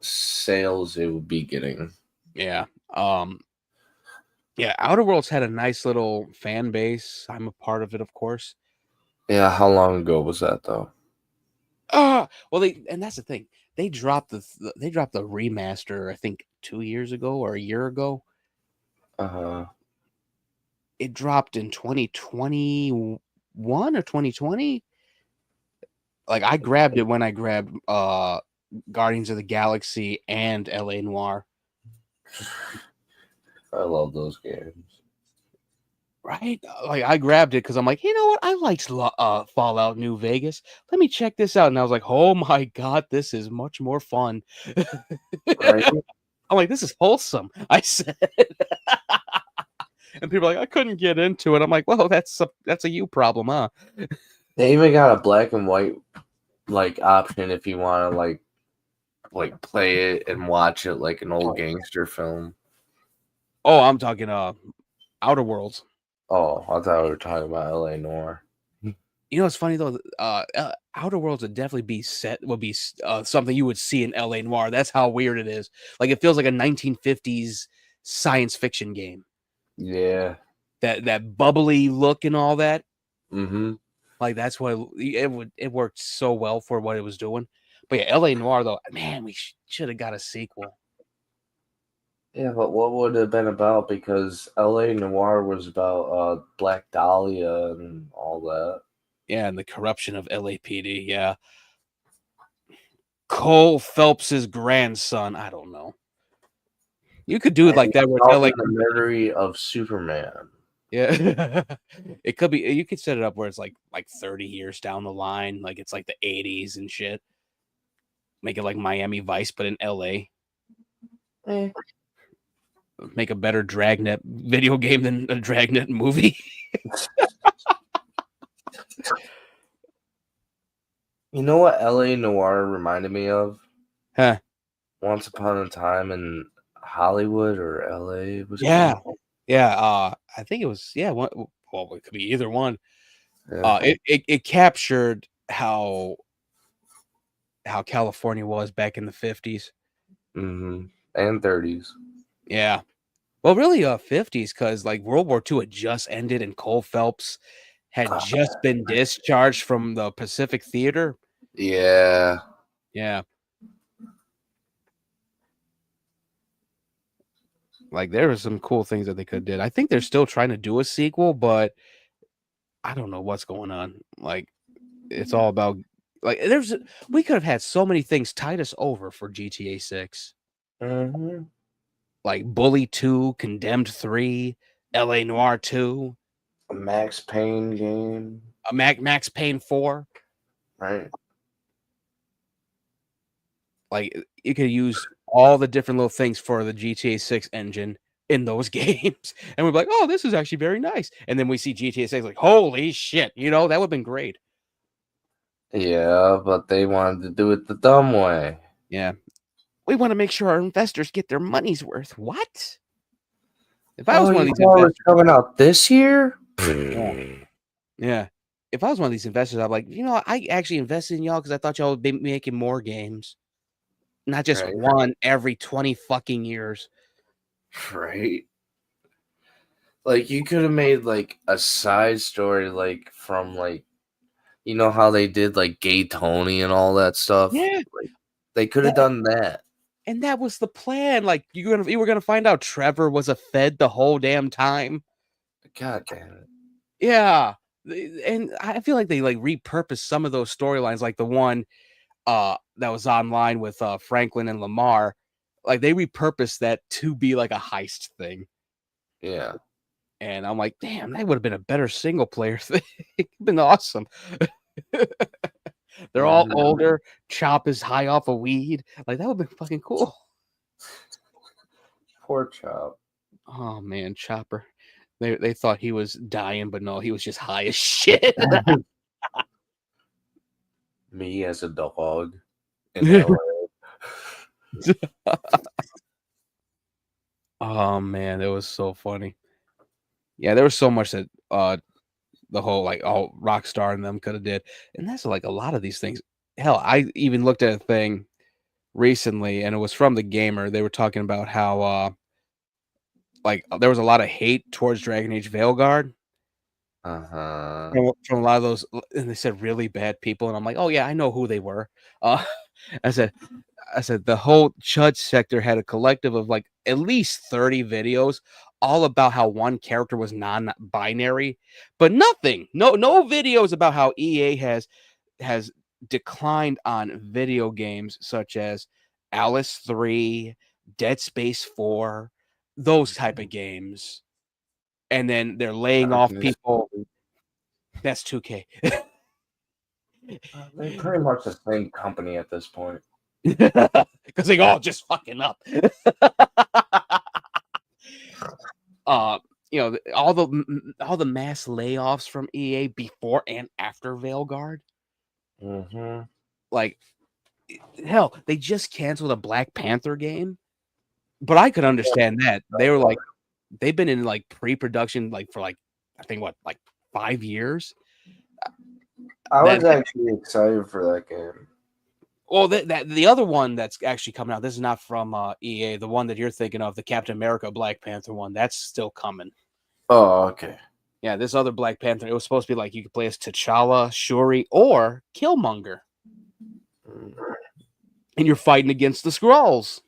sales it would be getting. Yeah. Yeah, Outer Worlds had a nice little fan base. I'm a part of it, of course. Yeah, how long ago was that though? Well, that's the thing. They dropped the remaster, I think 2 years ago or a year ago. It dropped in 2021 or 2020. Like I grabbed it when I grabbed Guardians of the Galaxy and LA Noire. I love those games. right? Like I grabbed it because I'm like, you know what? I liked Fallout New Vegas. Let me check this out. And I was like, oh my god, this is much more fun. right? I'm like, this is wholesome. I said, and people are like, I couldn't get into it. I'm like, well, that's a you problem, huh? They even got a black and white like option if you want to like play it and watch it like an old gangster film. Oh, I'm talking Outer Worlds. Oh, I thought we were talking about L.A. Noir. You know what's funny though? Outer Worlds would be something you would see in L.A. Noir. That's how weird it is. Like it feels like a 1950s science fiction game. Yeah. That bubbly look and all that. Mm-hmm. Like that's what it worked so well for what it was doing. But yeah, L.A. Noir though, man, we should have got a sequel. Yeah, but what would it have been about? Because L.A. Noir was about Black Dahlia and all that. Yeah, and the corruption of LAPD. Yeah, Cole Phelps's grandson. I don't know. You could do it And like that where it's involved LA. in the murder of Superman. Yeah, it could be. You could set it up where it's like 30 years down the line, like it's like the 80s and shit. Make it like Miami Vice, but in LA. Eh. Make a better Dragnet video game than a Dragnet movie. You know what L.A. Noir reminded me of? Huh? Once Upon a Time in Hollywood or L.A. it was Yeah, called. yeah. I think it was One, well, it could be either one. Yeah. It captured how California was back in the 50s. Mm-hmm. And 30s. Yeah. Well, really, 50s, because like World War II had just ended and Cole Phelps had just been discharged from the Pacific Theater. Yeah. Yeah. Like there were some cool things that they could have did. I think they're still trying to do a sequel, but I don't know what's going on. Like it's all about like we could have had so many things tide us over for GTA 6. Mm-hmm. Like Bully 2, Condemned 3, LA Noir 2, A Max Payne game. Max Payne 4. Right. Like you could use all the different little things for the GTA 6 engine in those games. And we're like, oh, this is actually very nice. And then we see GTA 6 like, holy shit, that would have been great. Yeah, but they wanted to do it the dumb way. Yeah. We want to make sure our investors get their money's worth. What? If I was Oh, one you of these thought it was investors, coming out this year? yeah. Yeah. If I was one of these investors, I'd be like, I actually invested in y'all because I thought y'all would be making more games, not just Right. one every 20 fucking years. Right. Like you could have made like a side story like from like you know how they did like Gay Tony and all that stuff? Yeah. Like they could have That, done that. and that was the plan. Like you were gonna find out Trevor was a Fed the whole damn time. God damn it. Yeah. And I feel like they like repurposed some of those storylines, like the one that was online with Franklin and Lamar. Like they repurposed that to be like a heist thing. Yeah. And I'm like, damn, that would have been a better single player thing. It'd been awesome. They're all Mhm. older. Chop is high off of weed. Like that would have been fucking cool. Poor Chop. Oh man, Chopper. They thought he was dying, but no, he was just high as shit. Me as a dog in LA. Oh man, it was so funny. Yeah, there was so much that the whole like all Rockstar and them could have did. And that's like a lot of these things. Hell, I even looked at a thing recently and it was from the gamer. They were talking about how like there was a lot of hate towards Dragon Age Veilguard Uh-huh. from a lot of those, and they said really bad people. And I'm like, oh yeah, I know who they were. Uh, I said, the whole Chud sector had a collective of like at least 30 videos all about how one character was non-binary, but nothing, no videos about how EA has declined on video games such as Alice 3, Dead Space 4, those type of games. and then they're laying off people. That's 2K. They're pretty much the same company at this point. Because they all just fucking up. You know, all the mass layoffs from EA before and after Veilguard. Mm-hmm. Like, hell, they just canceled a Black Panther game, but I could understand that. They were like, they've been in like pre-production like for like I think what like 5 years. I was actually excited for that game. Well, that the other one that's actually coming out. This is not from EA. The one that you're thinking of, the Captain America Black Panther one, that's still coming. Oh, okay. Yeah, this other Black Panther, it was supposed to be like you could play as T'Challa, Shuri, or Killmonger, and you're fighting against the Skrulls.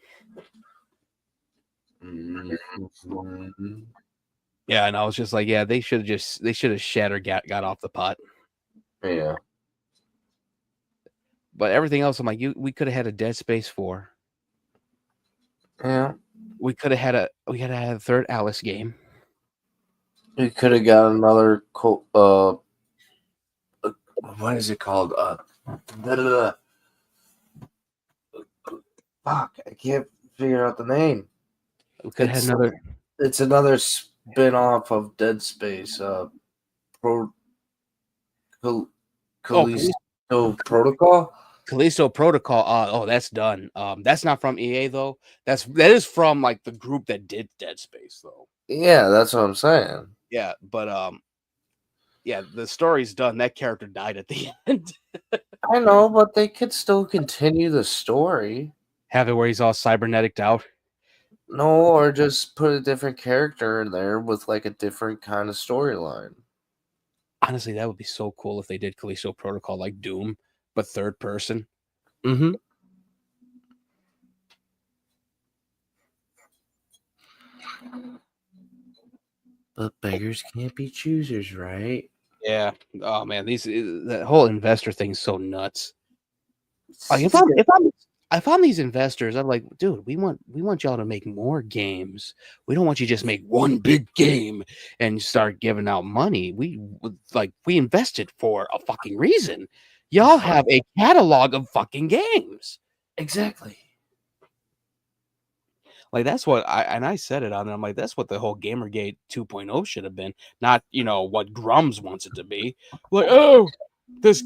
Mm-hmm. Yeah, and I was just like, yeah, they should have shattered got off the pot. Yeah. But everything else, I'm like, we could have had a Dead Space 4. Yeah. We could have had a third Alice game. We could have got another what is it called? Fuck, I can't figure out the name. We could have had another. It's another spin-off of Dead Space. Callisto Protocol. Callisto Protocol. Oh, that's done. That's not from EA though. That is from like the group that did Dead Space though. Yeah, that's what I'm saying. Yeah, but yeah, the story's done. That character died at the end. I know, but they could still continue the story. Have it where he's all cybernetic out. No, or just put a different character in there with like a different kind of storyline. Honestly, that would be so cool if they did Callisto Protocol like Doom, but third person. Mm-hmm. But beggars can't be choosers, right? Yeah. Oh man, that whole investor thing's so nuts. Like if I'm these investors, I'm like, dude, we want y'all to make more games. We don't want you to just make one big game and start giving out money. We invested for a fucking reason. Y'all have a catalog of fucking games. Exactly. Like that's what I said it on there. I'm like, that's what the whole Gamergate 2.0 should have been, not what Grums wants it to be. Like, oh, this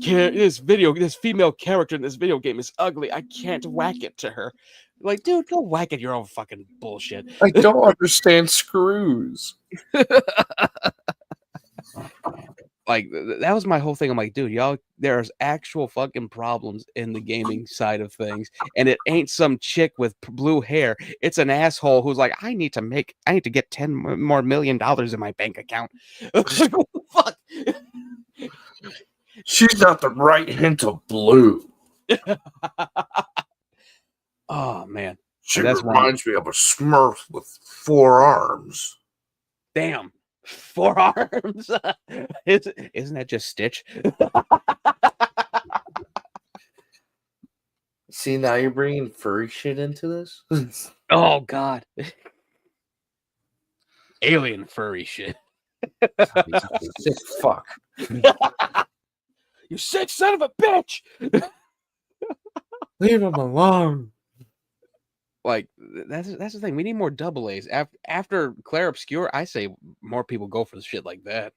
female character in this video game is ugly. I can't whack it to her. Like, dude, go whack at your own fucking bullshit. I don't understand screws. Like that was my whole thing. I'm like, dude, y'all, there's actual fucking problems in the gaming side of things, and it ain't some chick with blue hair. It's an asshole who's like, I need to get $10 more million in my bank account. Fuck. She's not the right hint of blue. Oh man, she reminds me of a Smurf with 4 arms. Damn. 4 arms. Isn't that just Stitch? See, now you're bringing furry shit into this? Oh god. Alien furry shit. Sick fuck. You sick son of a bitch. Leave him alone. Like that's the thing. We need more double A's. After Claire Obscure, I say more people go for the shit like that.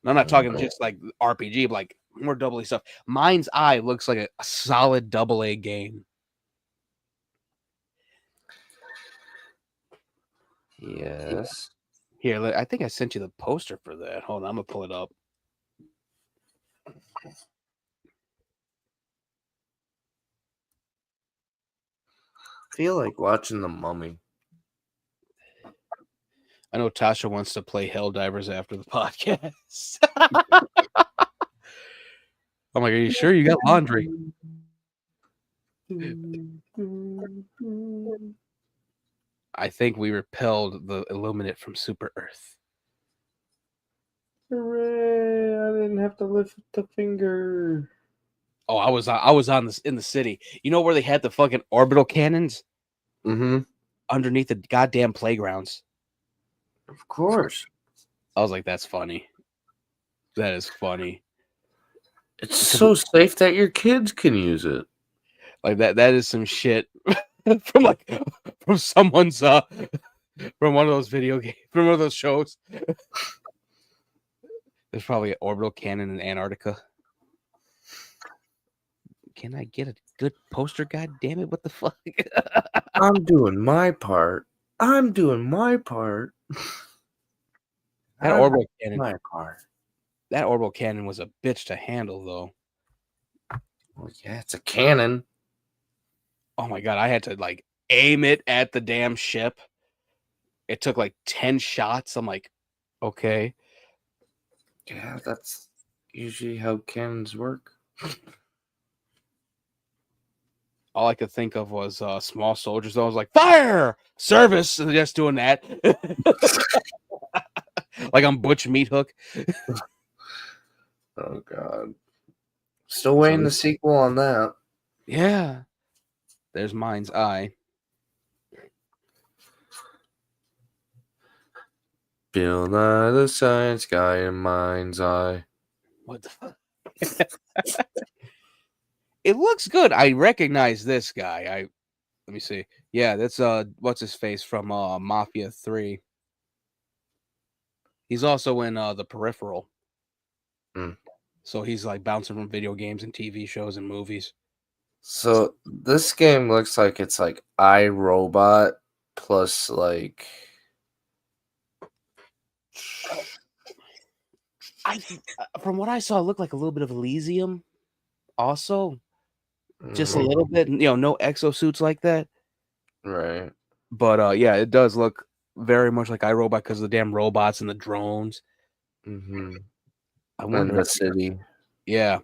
And I'm not talking just like RPG, but like more double A stuff. Mind's Eye looks like a solid double A game. Yes. Here, I think I sent you the poster for that. Hold on, I'm gonna pull it up. I feel like watching The Mummy. I know Tasha wants to play Helldivers after the podcast. I'm like, are you sure you got laundry? I think we repelled the Illuminate from Super Earth. Hooray! I didn't have to lift the finger. Oh, I was on this in the city. You know where they had the fucking orbital cannons? Mm-hmm. Underneath the goddamn playgrounds. Of course. I was like, that's funny. That is funny. It's Because so safe that your kids can use it. like that is some shit from like from someone's from one of those video games, from one of those shows. There's probably an orbital cannon in Antarctica. Can I get a good poster? God damn it! What the fuck? I'm doing my part. I'm doing my part. That I'm orbital doing cannon. my part. That orbital cannon was a bitch to handle, though. Well, yeah, it's a cannon. Oh my god, I had to like aim it at the damn ship. It took like 10 shots. I'm like, okay. Yeah, that's usually how cannons work. All I could think of was small soldiers. I was like, fire! Service! And just doing that. Like I'm Butch Meat Hook. Oh god. Still So waiting the sequel on that. yeah. There's Mind's Eye. Feel the science guy in mind's eye. What the fuck? It looks good. I recognize this guy. Let me see. Yeah, that's what's his face from Mafia 3. He's also in the Peripheral. Mm. So he's like bouncing from video games and TV shows and movies. So this game looks like it's like iRobot plus like From what I saw, it looked like a little bit of Elysium. Also, just a mm, little bit. No exosuits like that. right. But yeah, it does look very much like iRobot because of the damn robots and the drones. Mm-hmm. I And wonder. the city. Yeah,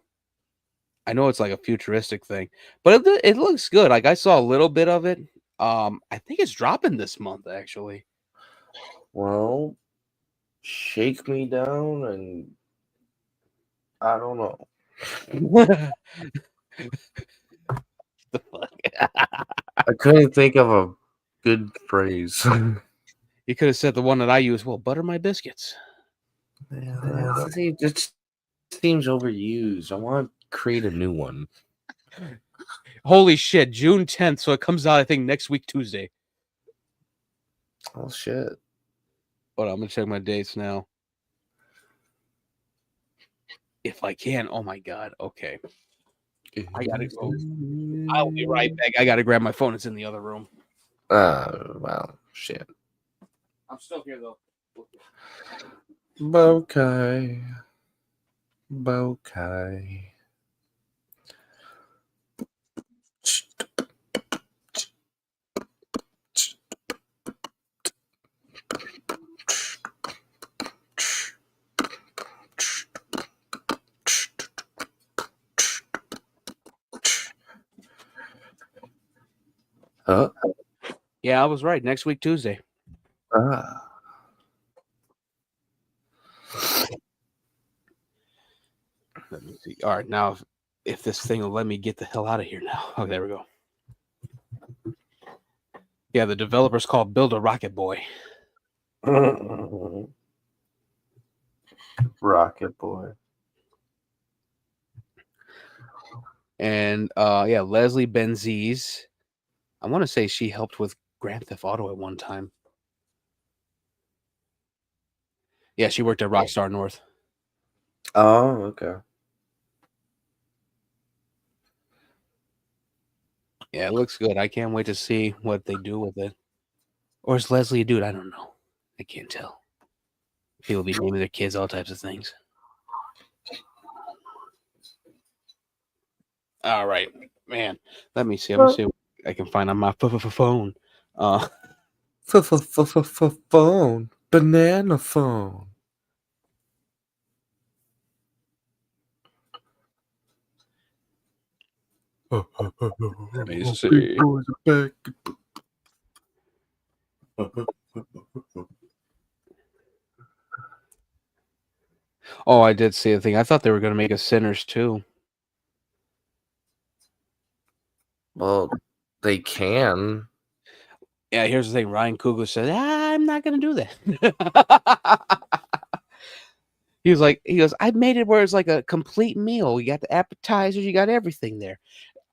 I know it's like a futuristic thing, but it looks good. Like I saw a little bit of it. I think it's dropping this month actually. Well, shake me down and I don't know. The fuck? I couldn't think of a good phrase. You could have said the one that I use. Well, butter my biscuits. It just seems overused. I want to create a new one. Holy shit! June 10th, so it comes out I think next week Tuesday. Oh shit. But I'm gonna check my dates now. If I can. Oh my god. Okay. I gotta go. I'll be right back. I gotta grab my phone. It's in the other room. Well, shit. I'm still here though. Bokeh. Bokeh. Huh? Yeah, I was right. Next week Tuesday. Ah. Let me see. All right, now if this thing will let me get the hell out of here now. Oh, there we go. Yeah, the developer's called Build a Rocket Boy. Rocket Boy. And yeah, Leslie Benzies. I want to say she helped with Grand Theft Auto at one time. Yeah, she worked at Rockstar North. Oh, okay. Yeah, it looks good. I can't wait to see what they do with it. Or is Leslie a dude? I don't know. I can't tell. People be naming their kids all types of things. All right, man. Let me see. Let me see what I can find on my phone. Phone. Banana phone. Let me see. Oh, I did see a thing. I thought they were going to make a Sinners too. Well, they can. Yeah, here's the thing. Ryan Coogler said, I'm not going to do that. he goes, I made it where it's like a complete meal. You got the appetizers, you got everything there.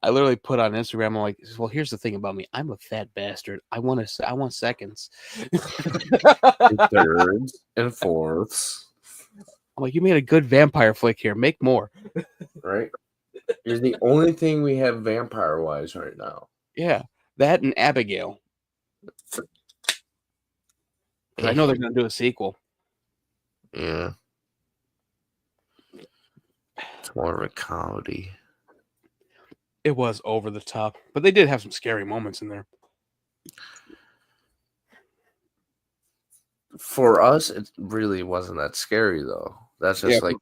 I literally put on Instagram. I'm like, well, here's the thing about me. I'm a fat bastard. I want seconds. And thirds and fourths, I'm like, you made a good vampire flick here. Make more. right? You're the only thing we have vampire wise right now. Yeah, that and Abigail. Because I know they're gonna do a sequel. Yeah. It's more of a comedy. It was over the top, but they did have some scary moments in there. For us, it really wasn't that scary though. That's Yeah, just like,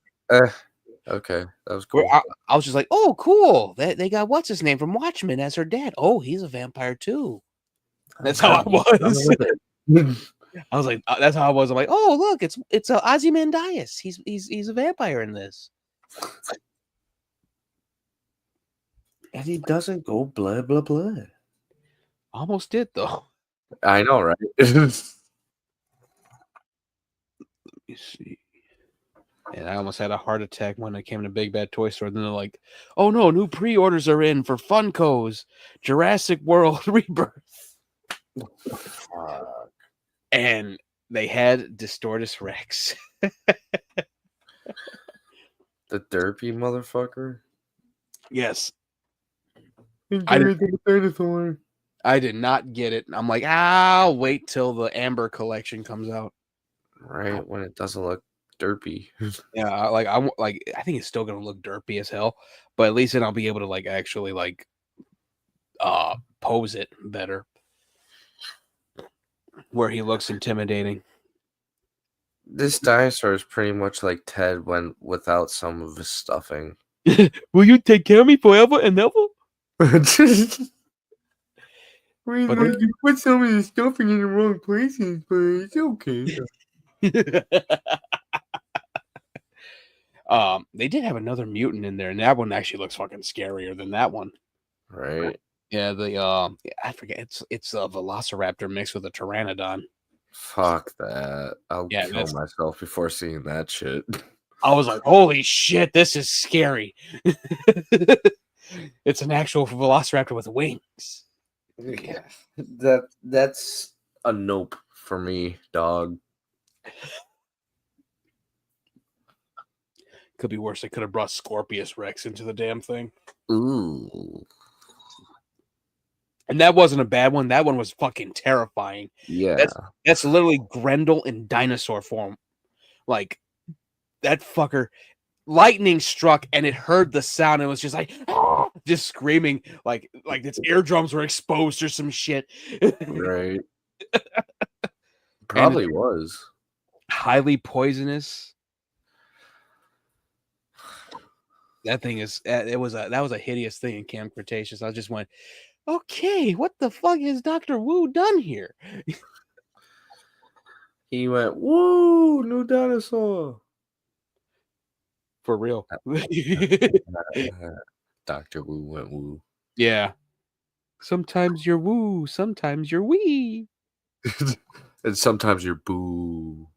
okay, that was cool. I was just like, oh, cool. They got what's his name from Watchmen as her dad. Oh, he's a vampire too. That's how I was. I was like, that's how I was. I'm like, oh, look, it's Ozymandias. He's a vampire in this. And he doesn't go blah blah blah. Almost did though. I know, right? You see. And I almost had a heart attack when I came to Big Bad Toy Store. Then they're like, oh no, new pre-orders are in for Funko's Jurassic World Rebirth. And they had Distortus Rex. The derpy motherfucker. Yes. I did not get it. I'm like, I'll wait till the Amber collection comes out. Right when it doesn't look derpy. Yeah, I think it's still gonna look derpy as hell, but at least then I'll be able to like actually like pose it better. Where he looks intimidating. This dinosaur is pretty much like Ted when without some of his stuffing. Will you take care of me forever and ever? But you put some of the stuffing in the wrong places, but it's okay. They did have another mutant in there, and that one actually looks fucking scarier than that one. Right. Yeah, I forget it's a Velociraptor mixed with a Pteranodon. Fuck that. I'll Yeah, kill myself before seeing that shit. I was like, holy shit, this is scary. It's an actual Velociraptor with wings. Yeah. That's a nope for me, dog. Could be worse. They could have brought Scorpius Rex into the damn thing. Ooh. And that wasn't a bad one. That one was fucking terrifying. Yeah. That's literally Grendel in dinosaur form. Like, that fucker, lightning struck and it heard the sound and was just like, ah! Just screaming like its eardrums were exposed or some shit. Right. Probably was. Highly poisonous. That thing is, that was a hideous thing in Camp Cretaceous. I just went, okay, what the fuck has Dr. Wu done here? He went, woo, new dinosaur. For real. Dr. Wu went woo. Yeah. Sometimes you're woo, sometimes you're wee. And sometimes you're boo.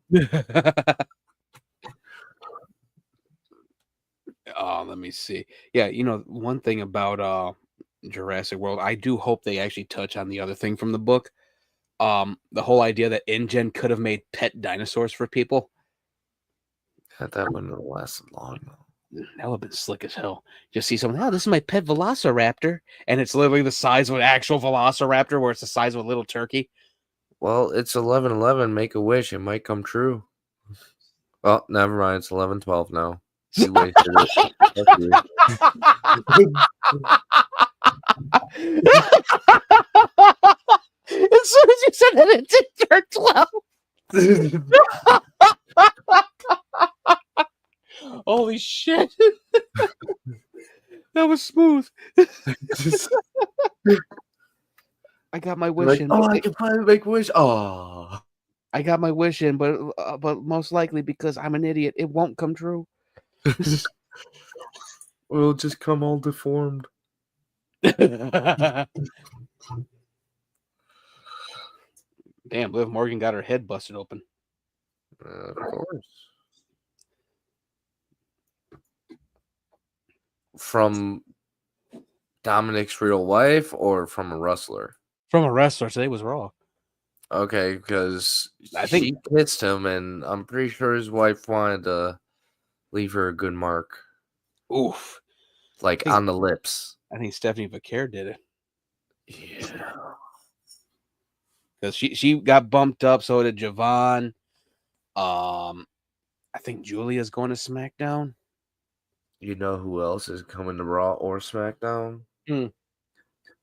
Let me see. Yeah, one thing about Jurassic World, I do hope they actually touch on the other thing from the book. The whole idea that InGen could have made pet dinosaurs for people. That wouldn't have lasted long though. That would have been slick as hell. Just see someone, oh, this is my pet Velociraptor. And it's literally the size of an actual Velociraptor, where it's the size of a little turkey. Well, it's 11/11. Make a wish. It might come true. Oh, never mind. It's 11/12 now. You wasted it. As soon as you said that, it did turn 12. Holy shit. That was smooth. I got my wish in. Oh, I can finally make a wish. Oh, I got my wish in, but most likely because I'm an idiot, it won't come true. It'll just come all deformed. Damn, Liv Morgan got her head busted open. Of course. From Dominic's real life or from a wrestler? From a wrestler. Today was Raw. Okay, because I think. she kissed him, and I'm pretty sure his wife wanted to leave her a good mark, Oof. like I think, on the lips. I think Stephanie Vaquer did it Yeah. because she got bumped up. So did Javon. I think Julia's going to SmackDown. You know who else is coming to Raw or SmackDown? Hmm.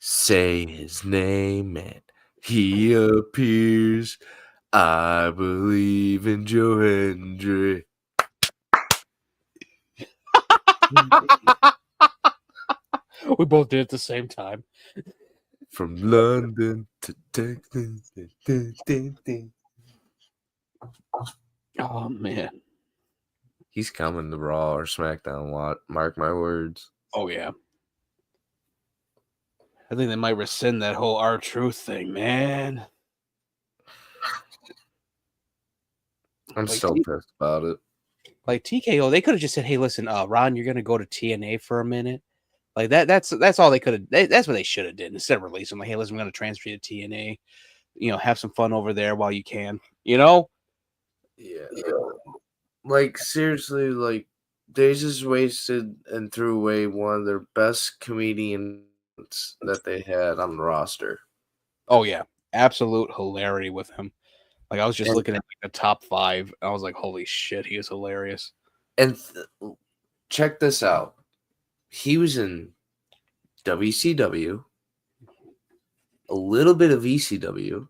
Say his name and he appears. I believe in Joe Hendry. We both did it at the same time. From London to Texas. Oh man. He's coming to Raw or SmackDown. Mark my words. Oh yeah. I think they might rescind that whole R-Truth thing, man. I'm Like still pissed about it. like TKO, they could have just said, "Hey, listen, Ron, you're gonna go to TNA for a minute." Like that's all they could have. That's what they should have did instead of releasing. Like, hey, listen, I'm gonna transfer you to TNA. Have some fun over there while you can. Yeah. Like, seriously, like, they just wasted and threw away one of their best comedians that they had on the roster. Oh yeah, absolute hilarity with him. Like I was just And looking at like, the top 5, and I was like, holy shit, he is hilarious. and check this out. He was in WCW, a little bit of ECW,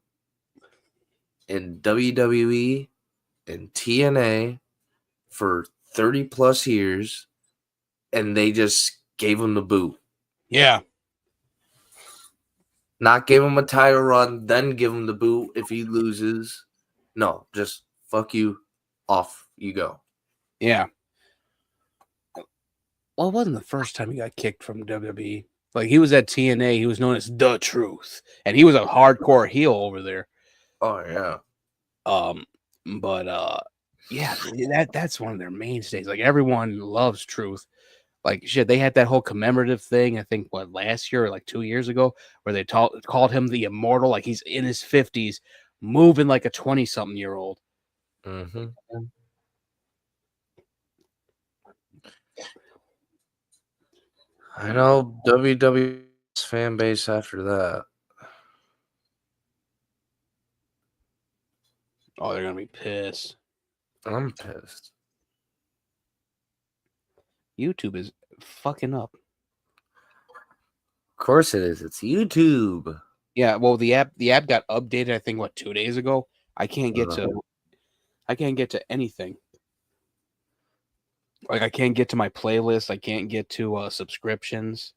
in WWE and TNA for 30 plus years, and they just gave him the boot. Yeah, Not give him a title run, then give him the boot if he loses. No, just fuck you, off you go. yeah. Well, it wasn't the first time he got kicked from WWE. Like he was at TNA, he was known as The Truth, and he was a hardcore heel over there. Oh yeah. Um, but yeah, that's one of their mainstays. Like everyone loves Truth. Like shit, they had that whole commemorative thing. I think what last year or like 2 years ago, where they called him the Immortal. Like he's in his 50s, moving like a 20-something-year-old. Mm-hmm. I know WWE's fan base after that. Oh, they're gonna be pissed. I'm pissed. YouTube is fucking up. Of course it is. It's YouTube. Yeah, well, the app got updated. I think what 2 days ago. I can't get Uh, to anything. Like I can't get to my playlist. I can't get to subscriptions.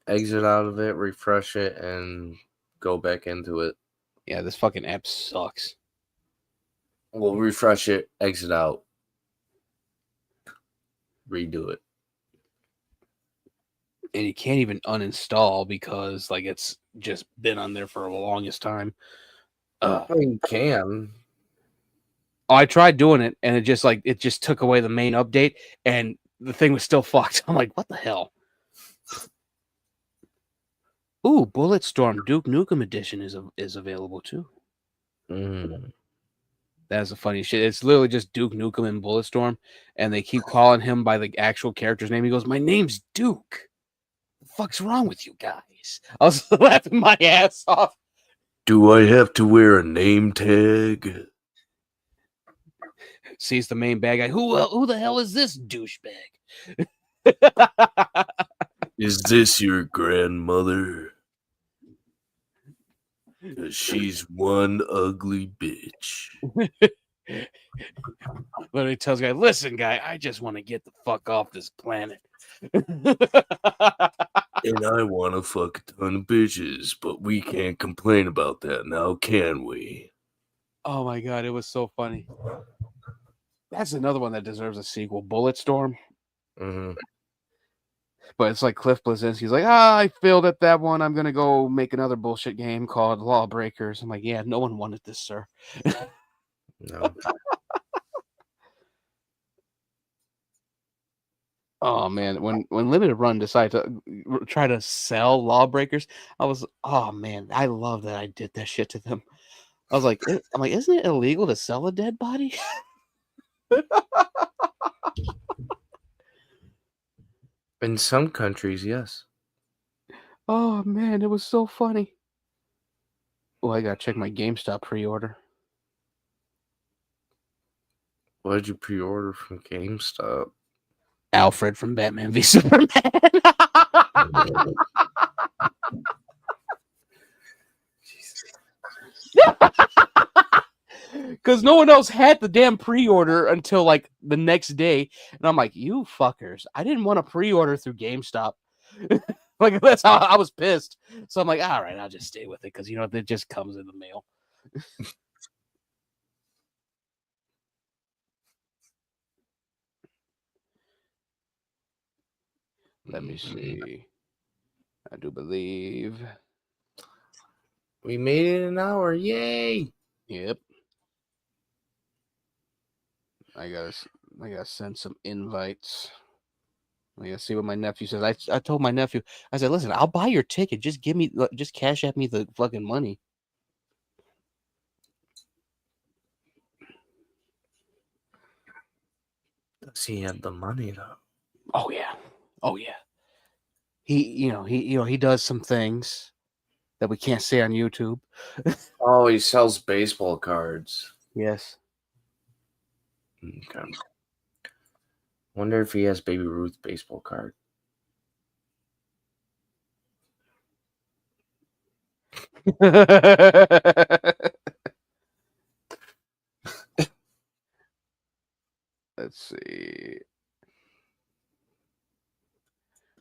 exit out of it, refresh it, and go back into it. Yeah, this fucking app sucks. We'll refresh it, exit out, redo it. And you can't even uninstall because like it's just been on there for the longest time. I mean, you can. Oh, I tried doing it, and it just took away the main update, and the thing was still fucked. I'm like, what the hell? Ooh, Bulletstorm Duke Nukem Edition is available too. Mm. That's the funny shit. It's literally just Duke Nukem and Bulletstorm, and they keep calling him by the actual character's name. He goes, "My name's Duke. The fuck's wrong with you guys?" I was laughing my ass off. Do I have to wear a name tag? Sees the main bad guy. Who the hell is this douchebag? Is this your grandmother? 'Cause she's one ugly bitch. Literally tells the guy, "Listen, guy, I just want to get the fuck off this planet." And I want to fuck a ton of bitches, but we can't complain about that now, can we? Oh my god, it was so funny. That's another one that deserves a sequel, Bulletstorm. Mm-hmm. But it's like Cliff Blazinski's like, I failed at that one. I'm gonna go make another bullshit game called Lawbreakers. I'm like, yeah, no one wanted this, sir. No. Oh man, when Limited Run decided to try to sell Lawbreakers, oh man, I love that I did that shit to them. I was like, I'm like, isn't it illegal to sell a dead body? In some countries, yes. Oh man, it was so funny. Oh, I gotta check my GameStop pre-order. What did you pre-order from GameStop? Alfred from Batman v Superman. Because no one else had the damn pre-order until like the next day, and I'm like, you fuckers! I didn't want to pre-order through GameStop. Like that's how I was pissed. So I'm like, all right, I'll just stay with it because it just comes in the mail. Let me see. I do believe. We made it an hour. Yay! Yep. I gotta send some invites. I gotta see what my nephew says. I told my nephew, I said, listen, I'll buy your ticket. Just just cash at me the fucking money. Does he have the money though? Oh yeah. Oh yeah. He does some things that we can't say on YouTube. Oh, he sells baseball cards. Yes. Okay. Wonder if he has Baby Ruth baseball card. Let's see.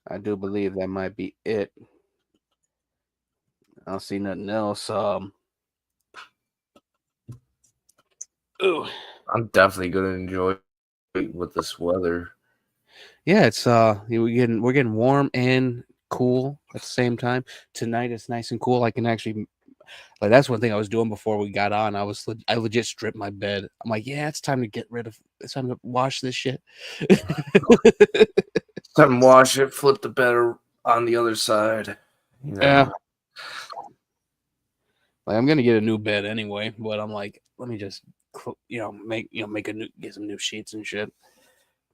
I do believe that might be it. I don't see nothing else. Ooh. I'm definitely gonna enjoy it with this weather. Yeah, it's we're getting warm and cool at the same time. Tonight it's nice and cool. I can actually that's one thing I was doing before we got on. I legit stripped my bed. I'm like, yeah, it's time to it's time to wash this shit. Then wash it, flip the bed on the other side. Yeah. Like I'm gonna get a new bed anyway, but I'm like, let me just get some new sheets and shit.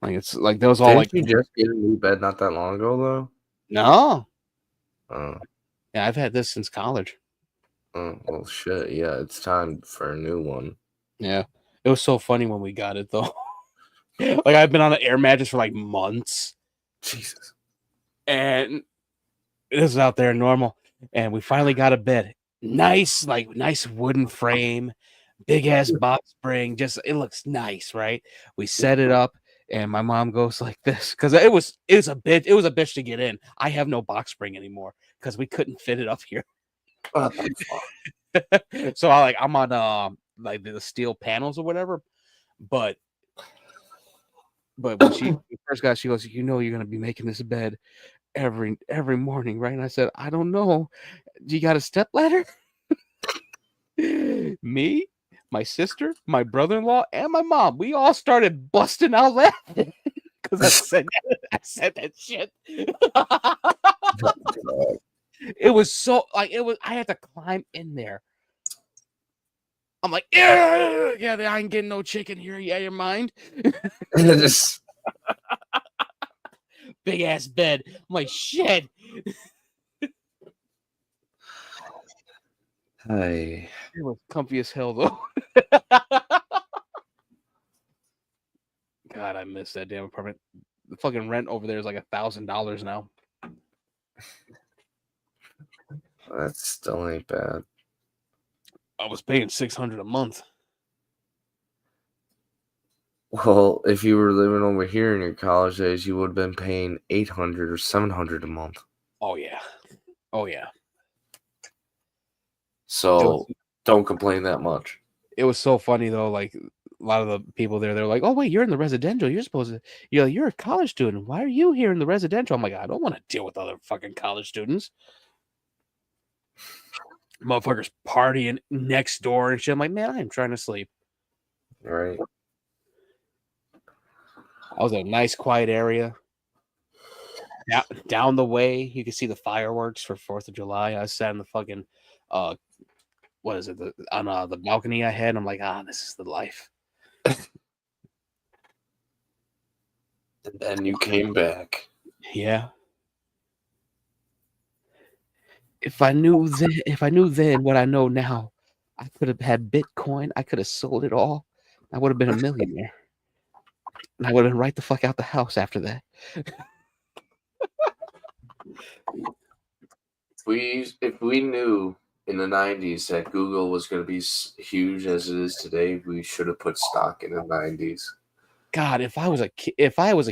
Like it's like those all Didn't like you just get a new bed not that long ago though? no. Oh, Yeah, I've had this since college. well, shit. Yeah, it's time for a new one. Yeah. It was so funny when we got it though. Like I've been on an air mattress for like months. Jesus. And this is out there normal. And we finally got a bed. Nice wooden frame, big ass box spring. Just it looks nice, right? We set it up, and my mom goes like this because it was a bitch to get in. I have no box spring anymore because we couldn't fit it up here. What the fuck? So I'm on like the steel panels or whatever, but when she first got, she goes, you're gonna be making this bed every morning, right? And I said, I don't know. Do you got a step ladder? Me, my sister, my brother-in-law, and my mom, we all started busting out laughing because I said that shit. It was so I had to climb in there. I'm like, yeah, I ain't getting no chicken here. Yeah, your mind. Just Big ass bed. I'm like, shit. Hey. It was comfy as hell though. God, I miss that damn apartment. The fucking rent over there is like $1,000 now. That still ain't bad. I was paying $600 a month. Well, if you were living over here in your college days, you would have been paying $800 or $700 a month. Oh yeah. Oh yeah. So don't complain that much. It was so funny though. Like a lot of the people there, they're like, "Oh wait, you're in the residential. You're a college student. Why are you here in the residential?" I'm like, I don't want to deal with other fucking college students. Motherfuckers partying next door and shit. I'm like, man, I am trying to sleep. Right. I was in a nice quiet area. down the way, you can see the fireworks for 4th of July. I sat in the fucking, uh, what is it, on the balcony I had. And I'm like, this is the life. And then you came back. Yeah. If I knew then what I know now, I could have had Bitcoin. I could have sold it all. I would have been a millionaire. And I would have been right the fuck out the house after that. If we knew in the 90s that Google was going to be huge as it is today, we should have put stock in the 90s. God, if I was a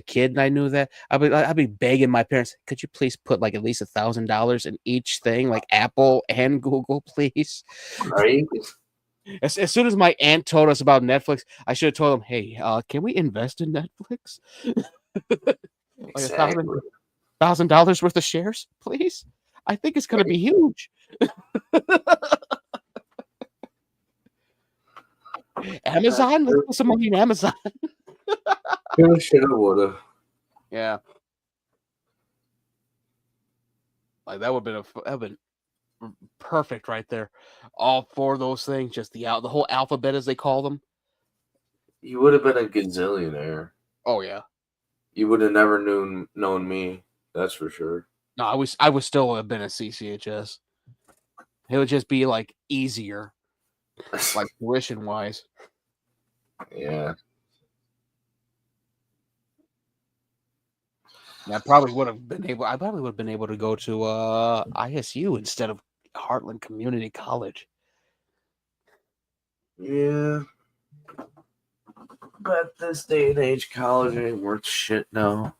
kid and I knew that, I'd be begging my parents, could you please put like at least $1,000 in each thing, like Apple and Google, please? Right? As soon as my aunt told us about Netflix, I should have told them, hey, can we invest in Netflix? Like Exactly. $1,000 worth of shares, please. I think it's going to be huge. Amazon, let's put some money in Amazon. Shoulda, woulda. Yeah. Like that would have been perfect right there. All four of those things, just the whole alphabet as they call them. You would have been a gazillionaire. Oh yeah. You would have never known me. That's for sure. No, I would still have been a CCHS. It would just be like easier, like tuition wise. Yeah. And I probably would have been able to go to ISU instead of Heartland Community College. Yeah. But this day and age, college ain't worth shit now.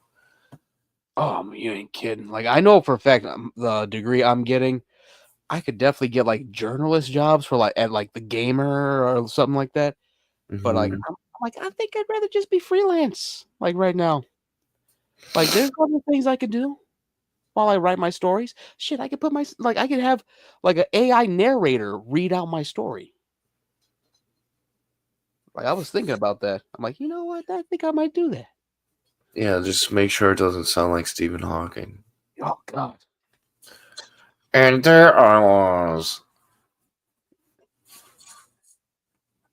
Oh, you ain't kidding. Like I know for a fact the degree I'm getting, I could definitely get like journalist jobs for like at like the Gamer or something like that. But like I'm like I think I'd rather just be freelance like right now. Like there's other things I could do while I write my stories. Shit, I could put I could have like an AI narrator read out my story. Like I was thinking about that. I'm like, you know what? I think I might do that. Yeah, just make sure it doesn't sound like Stephen Hawking. Oh God. And there I was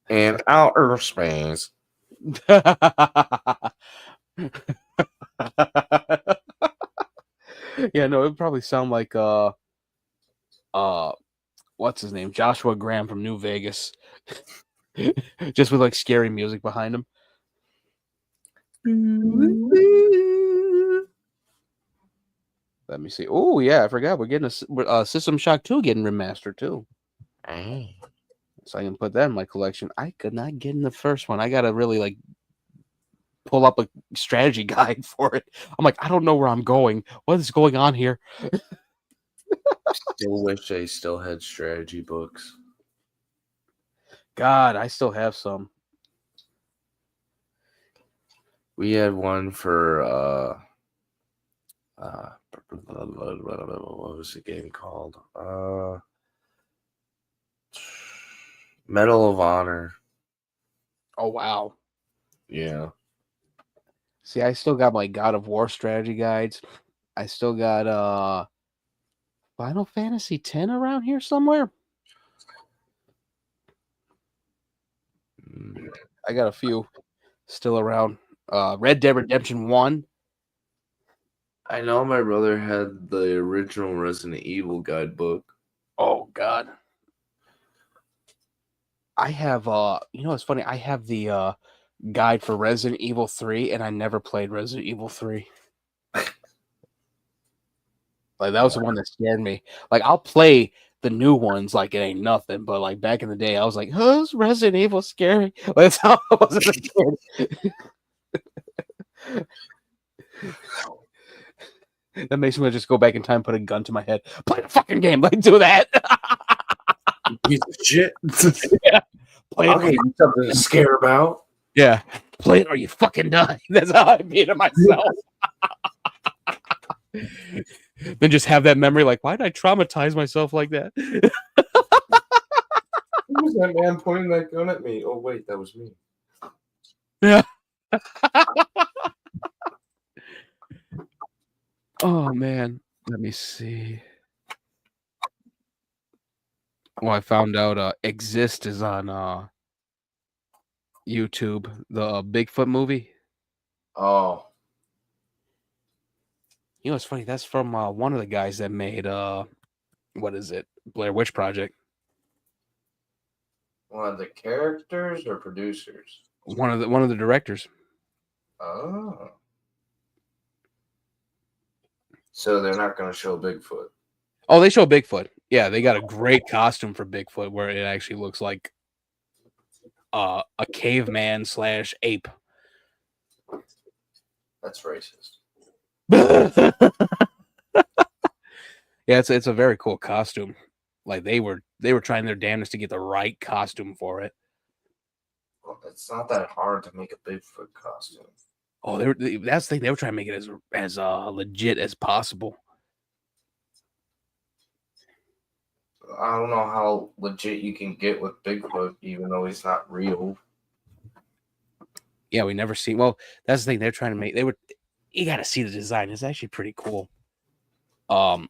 in outer space. Yeah, no, it would probably sound like what's his name? Joshua Graham from New Vegas. Just with like scary music behind him. Let me see. Oh yeah, I forgot we're getting a System Shock 2 getting remastered too. Hey. So I can put that in my collection. I could not get in the first one. I gotta really like pull up a strategy guide for it. I'm like, I don't know where I'm going. What is going on here? Still wish they still had strategy books. God, I still have some. We had one for what was the game called? Medal of Honor. Oh wow. Yeah. See, I still got my God of War strategy guides. I still got Final Fantasy X around here somewhere. I got a few still around. Red Dead Redemption 1. I know my brother had the original Resident Evil guidebook. Oh God. I have you know it's funny, I have the guide for Resident Evil 3 and I never played Resident Evil 3. Like that was the one that scared me. Like I'll play the new ones like it ain't nothing, but like back in the day I was like, "Oh, is Resident Evil scary?" Like, that's how I was as a kid. That makes me want to just go back in time, put a gun to my head, play the fucking game, like do that. Piece of shit. Yeah. Play I'll give you something to scare about. Yeah. Play it or you fucking die. That's how I beat it myself. Then just have that memory like, why did I traumatize myself like that? Who was that man pointing that gun at me? Oh, wait, that was me. Yeah. Oh. see. Well, I found out Exist is on YouTube, the Bigfoot movie. Oh, You know, it's funny. That's from one of the guys that made what is it? Blair Witch Project. one of the characters or producers? One of the directors. Oh. So they're not going to show Bigfoot. Oh, they show Bigfoot. Yeah, they got a great costume for Bigfoot where it actually looks like a caveman / ape. That's racist. Yeah, it's a very cool costume. Like they were trying their damnedest to get the right costume for it. Well, it's not that hard to make a Bigfoot costume. Oh, that's the thing. They were trying to make it as legit as possible. I don't know how legit you can get with Bigfoot, even though he's not real. Yeah, we never see. Well, that's the thing. They're trying to make. They were. You got to see the design. It's actually pretty cool. Like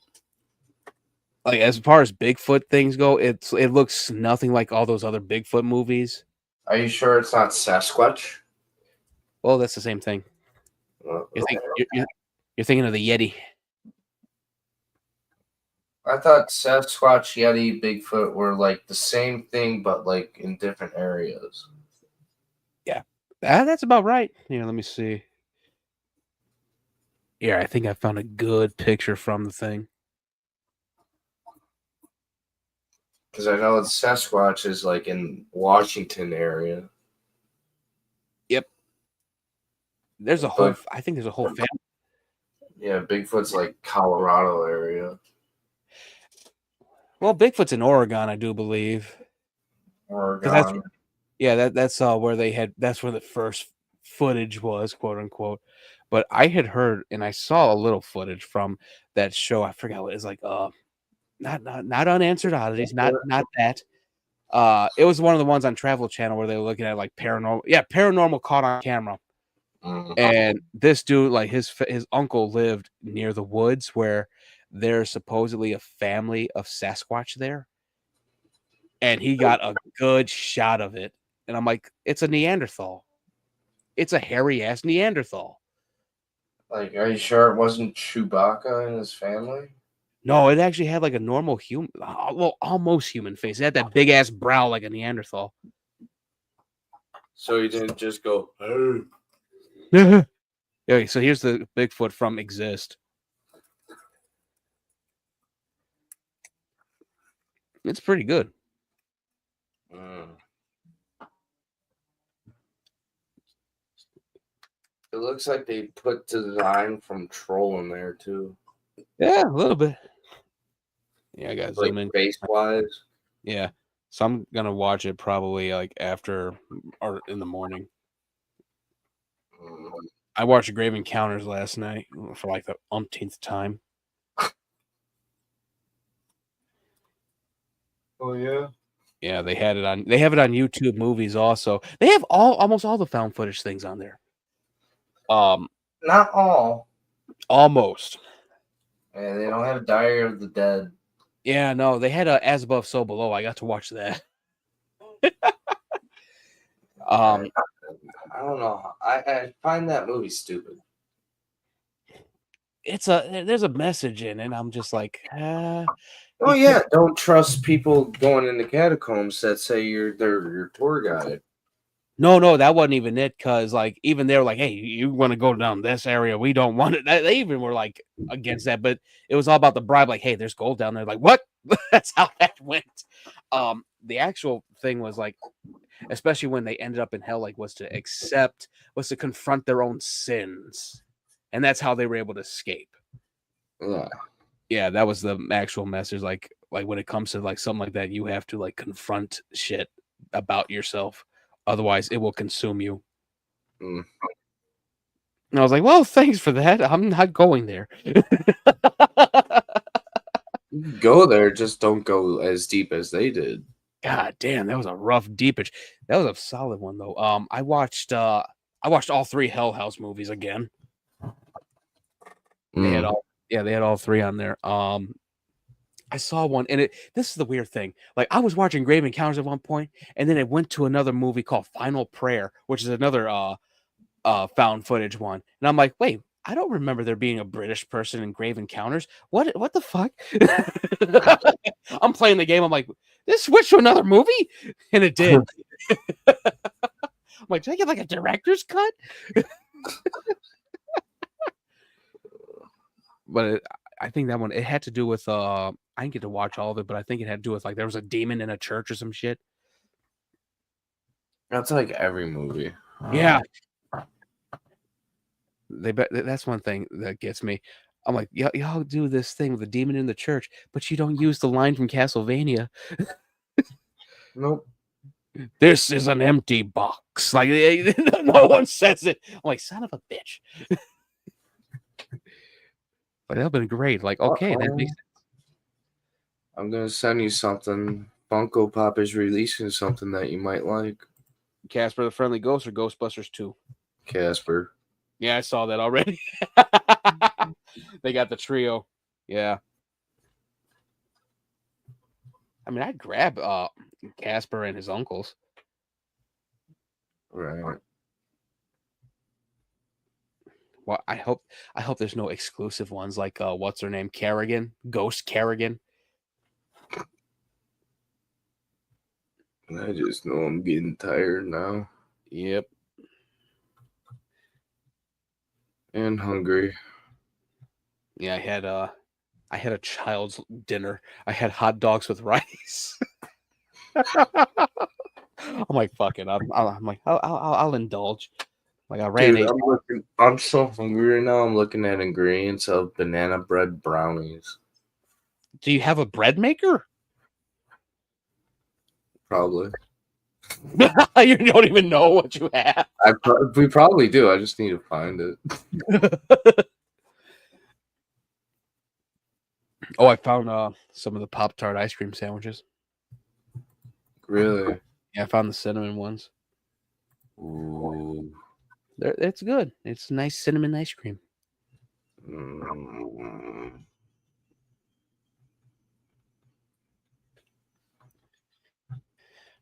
as far as Bigfoot things go, it looks nothing like all those other Bigfoot movies. Are you sure it's not Sasquatch? Well, that's the same thing. You're thinking of the Yeti. I thought Sasquatch, Yeti, Bigfoot were like the same thing, but like in different areas. Yeah, that's about right. Here, let me see. Yeah, I think I found a good picture from the thing. Because I know Sasquatch is like in Washington area. Yep. There's a whole. I think there's a whole family. Yeah, Bigfoot's like Colorado area. Well, Bigfoot's in Oregon, I do believe. Oregon. That's where they had. That's where the first footage was, quote unquote. But I had heard and I saw a little footage from that show. I forgot what it was like. Not Unanswered Oddities. Not that. It was one of the ones on Travel Channel where they were looking at like paranormal. Yeah, paranormal caught on camera. And this dude, like his uncle lived near the woods where there's supposedly a family of Sasquatch there. And he got a good shot of it. And I'm like, it's a Neanderthal. It's a hairy ass Neanderthal. Like, are you sure it wasn't Chewbacca and his family? No, it actually had like a normal human, well, almost human face. It had that big ass brow like a Neanderthal. So he didn't just go, hey. Okay, so here's the Bigfoot from Exist. It's pretty good. It looks like they put design from Troll in there too. Yeah, a little bit. Yeah, I got to like zoom in. Face wise. Yeah, so I'm gonna watch it probably like after or in the morning. I watched Grave Encounters last night for like the umpteenth time. Oh yeah. Yeah, they had it on. They have it on YouTube Movies also. They have almost all the found footage things on there. Not all. Almost. Yeah, they don't have Diary of the Dead. Yeah, no, they had a As Above, So Below. I got to watch that. I don't know. I find that movie stupid. There's a message in it. I'm just like, oh yeah, don't trust people going into catacombs that say they're your tour guide. No, that wasn't even it. Because like even they were like, hey, you want to go down this area? We don't want it. They even were like against that. But it was all about the bribe. Like, hey, there's gold down there. Like, what? That's how that went. The actual thing was like, especially when they ended up in hell, like was to confront their own sins, and that's how they were able to escape. Yeah, that was the actual message. Like when it comes to like something like that, you have to like confront shit about yourself, otherwise it will consume you. And I was like, well, thanks for that. I'm not going there. Go there, just don't go as deep as they did. God damn, that was a rough deepage. That was a solid one though. I watched all 3 Hell House movies again. They had Yeah, they had all three on there. I saw one, and this is the weird thing. Like, I was watching Grave Encounters at one point, and then it went to another movie called Final Prayer, which is another found footage one. And I'm like, wait, I don't remember there being a British person in Grave Encounters. What the fuck? I'm playing the game. I'm like, this switched to another movie, and it did. I'm like, did I get like a director's cut? But I think that one, it had to do with I didn't get to watch all of it, but I think it had to do with like there was a demon in a church or some shit. That's like every movie. Yeah. That's one thing that gets me. I'm like, y'all do this thing with a demon in the church, but you don't use the line from Castlevania. Nope. This is an empty box. Like, no one says it. I'm like, son of a bitch. Like, that would have been great. Like, okay, that makes sense. I'm gonna send you something. Funko Pop is releasing something that you might like. Casper the Friendly Ghost or Ghostbusters 2? Casper. Yeah, I saw that already. They got the trio. Yeah. I mean, I'd grab Casper and his uncles. Right. Well, I hope there's no exclusive ones like what's her name? Kerrigan? Ghost Kerrigan. I just know I'm getting tired now. Yep. And hungry. Yeah, I had a child's dinner. I had hot dogs with rice. I'm like, fuck it. I'm like, I'll indulge. Like, I ran Dude, eight. I'm so hungry right now. I'm looking at ingredients of banana bread brownies. Do you have a bread maker? Probably. You don't even know what you have. We probably do. I just need to find it. Oh, I found some of the Pop-Tart ice cream sandwiches. Really? Yeah, I found the cinnamon ones. Ooh. It's good. It's nice cinnamon ice cream. Mm.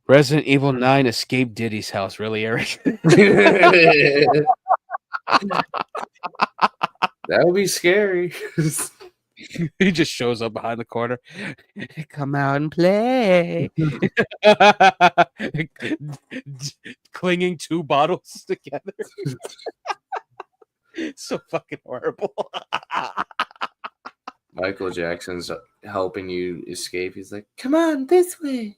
Resident Evil 9 escaped Diddy's house. Really, Eric? That would be scary. He just shows up behind the corner. Come out and play. Clinging two bottles together. So fucking horrible. Michael Jackson's helping you escape. He's like, come on, this way.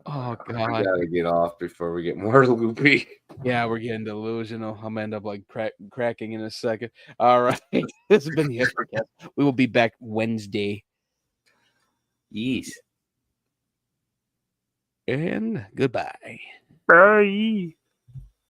Oh, We God. gotta get off before we get more loopy. Yeah, we're getting delusional. I'm gonna end up like cracking in a second. All right. This has been the S-TierCast. We will be back Wednesday. Yes. And goodbye. Bye.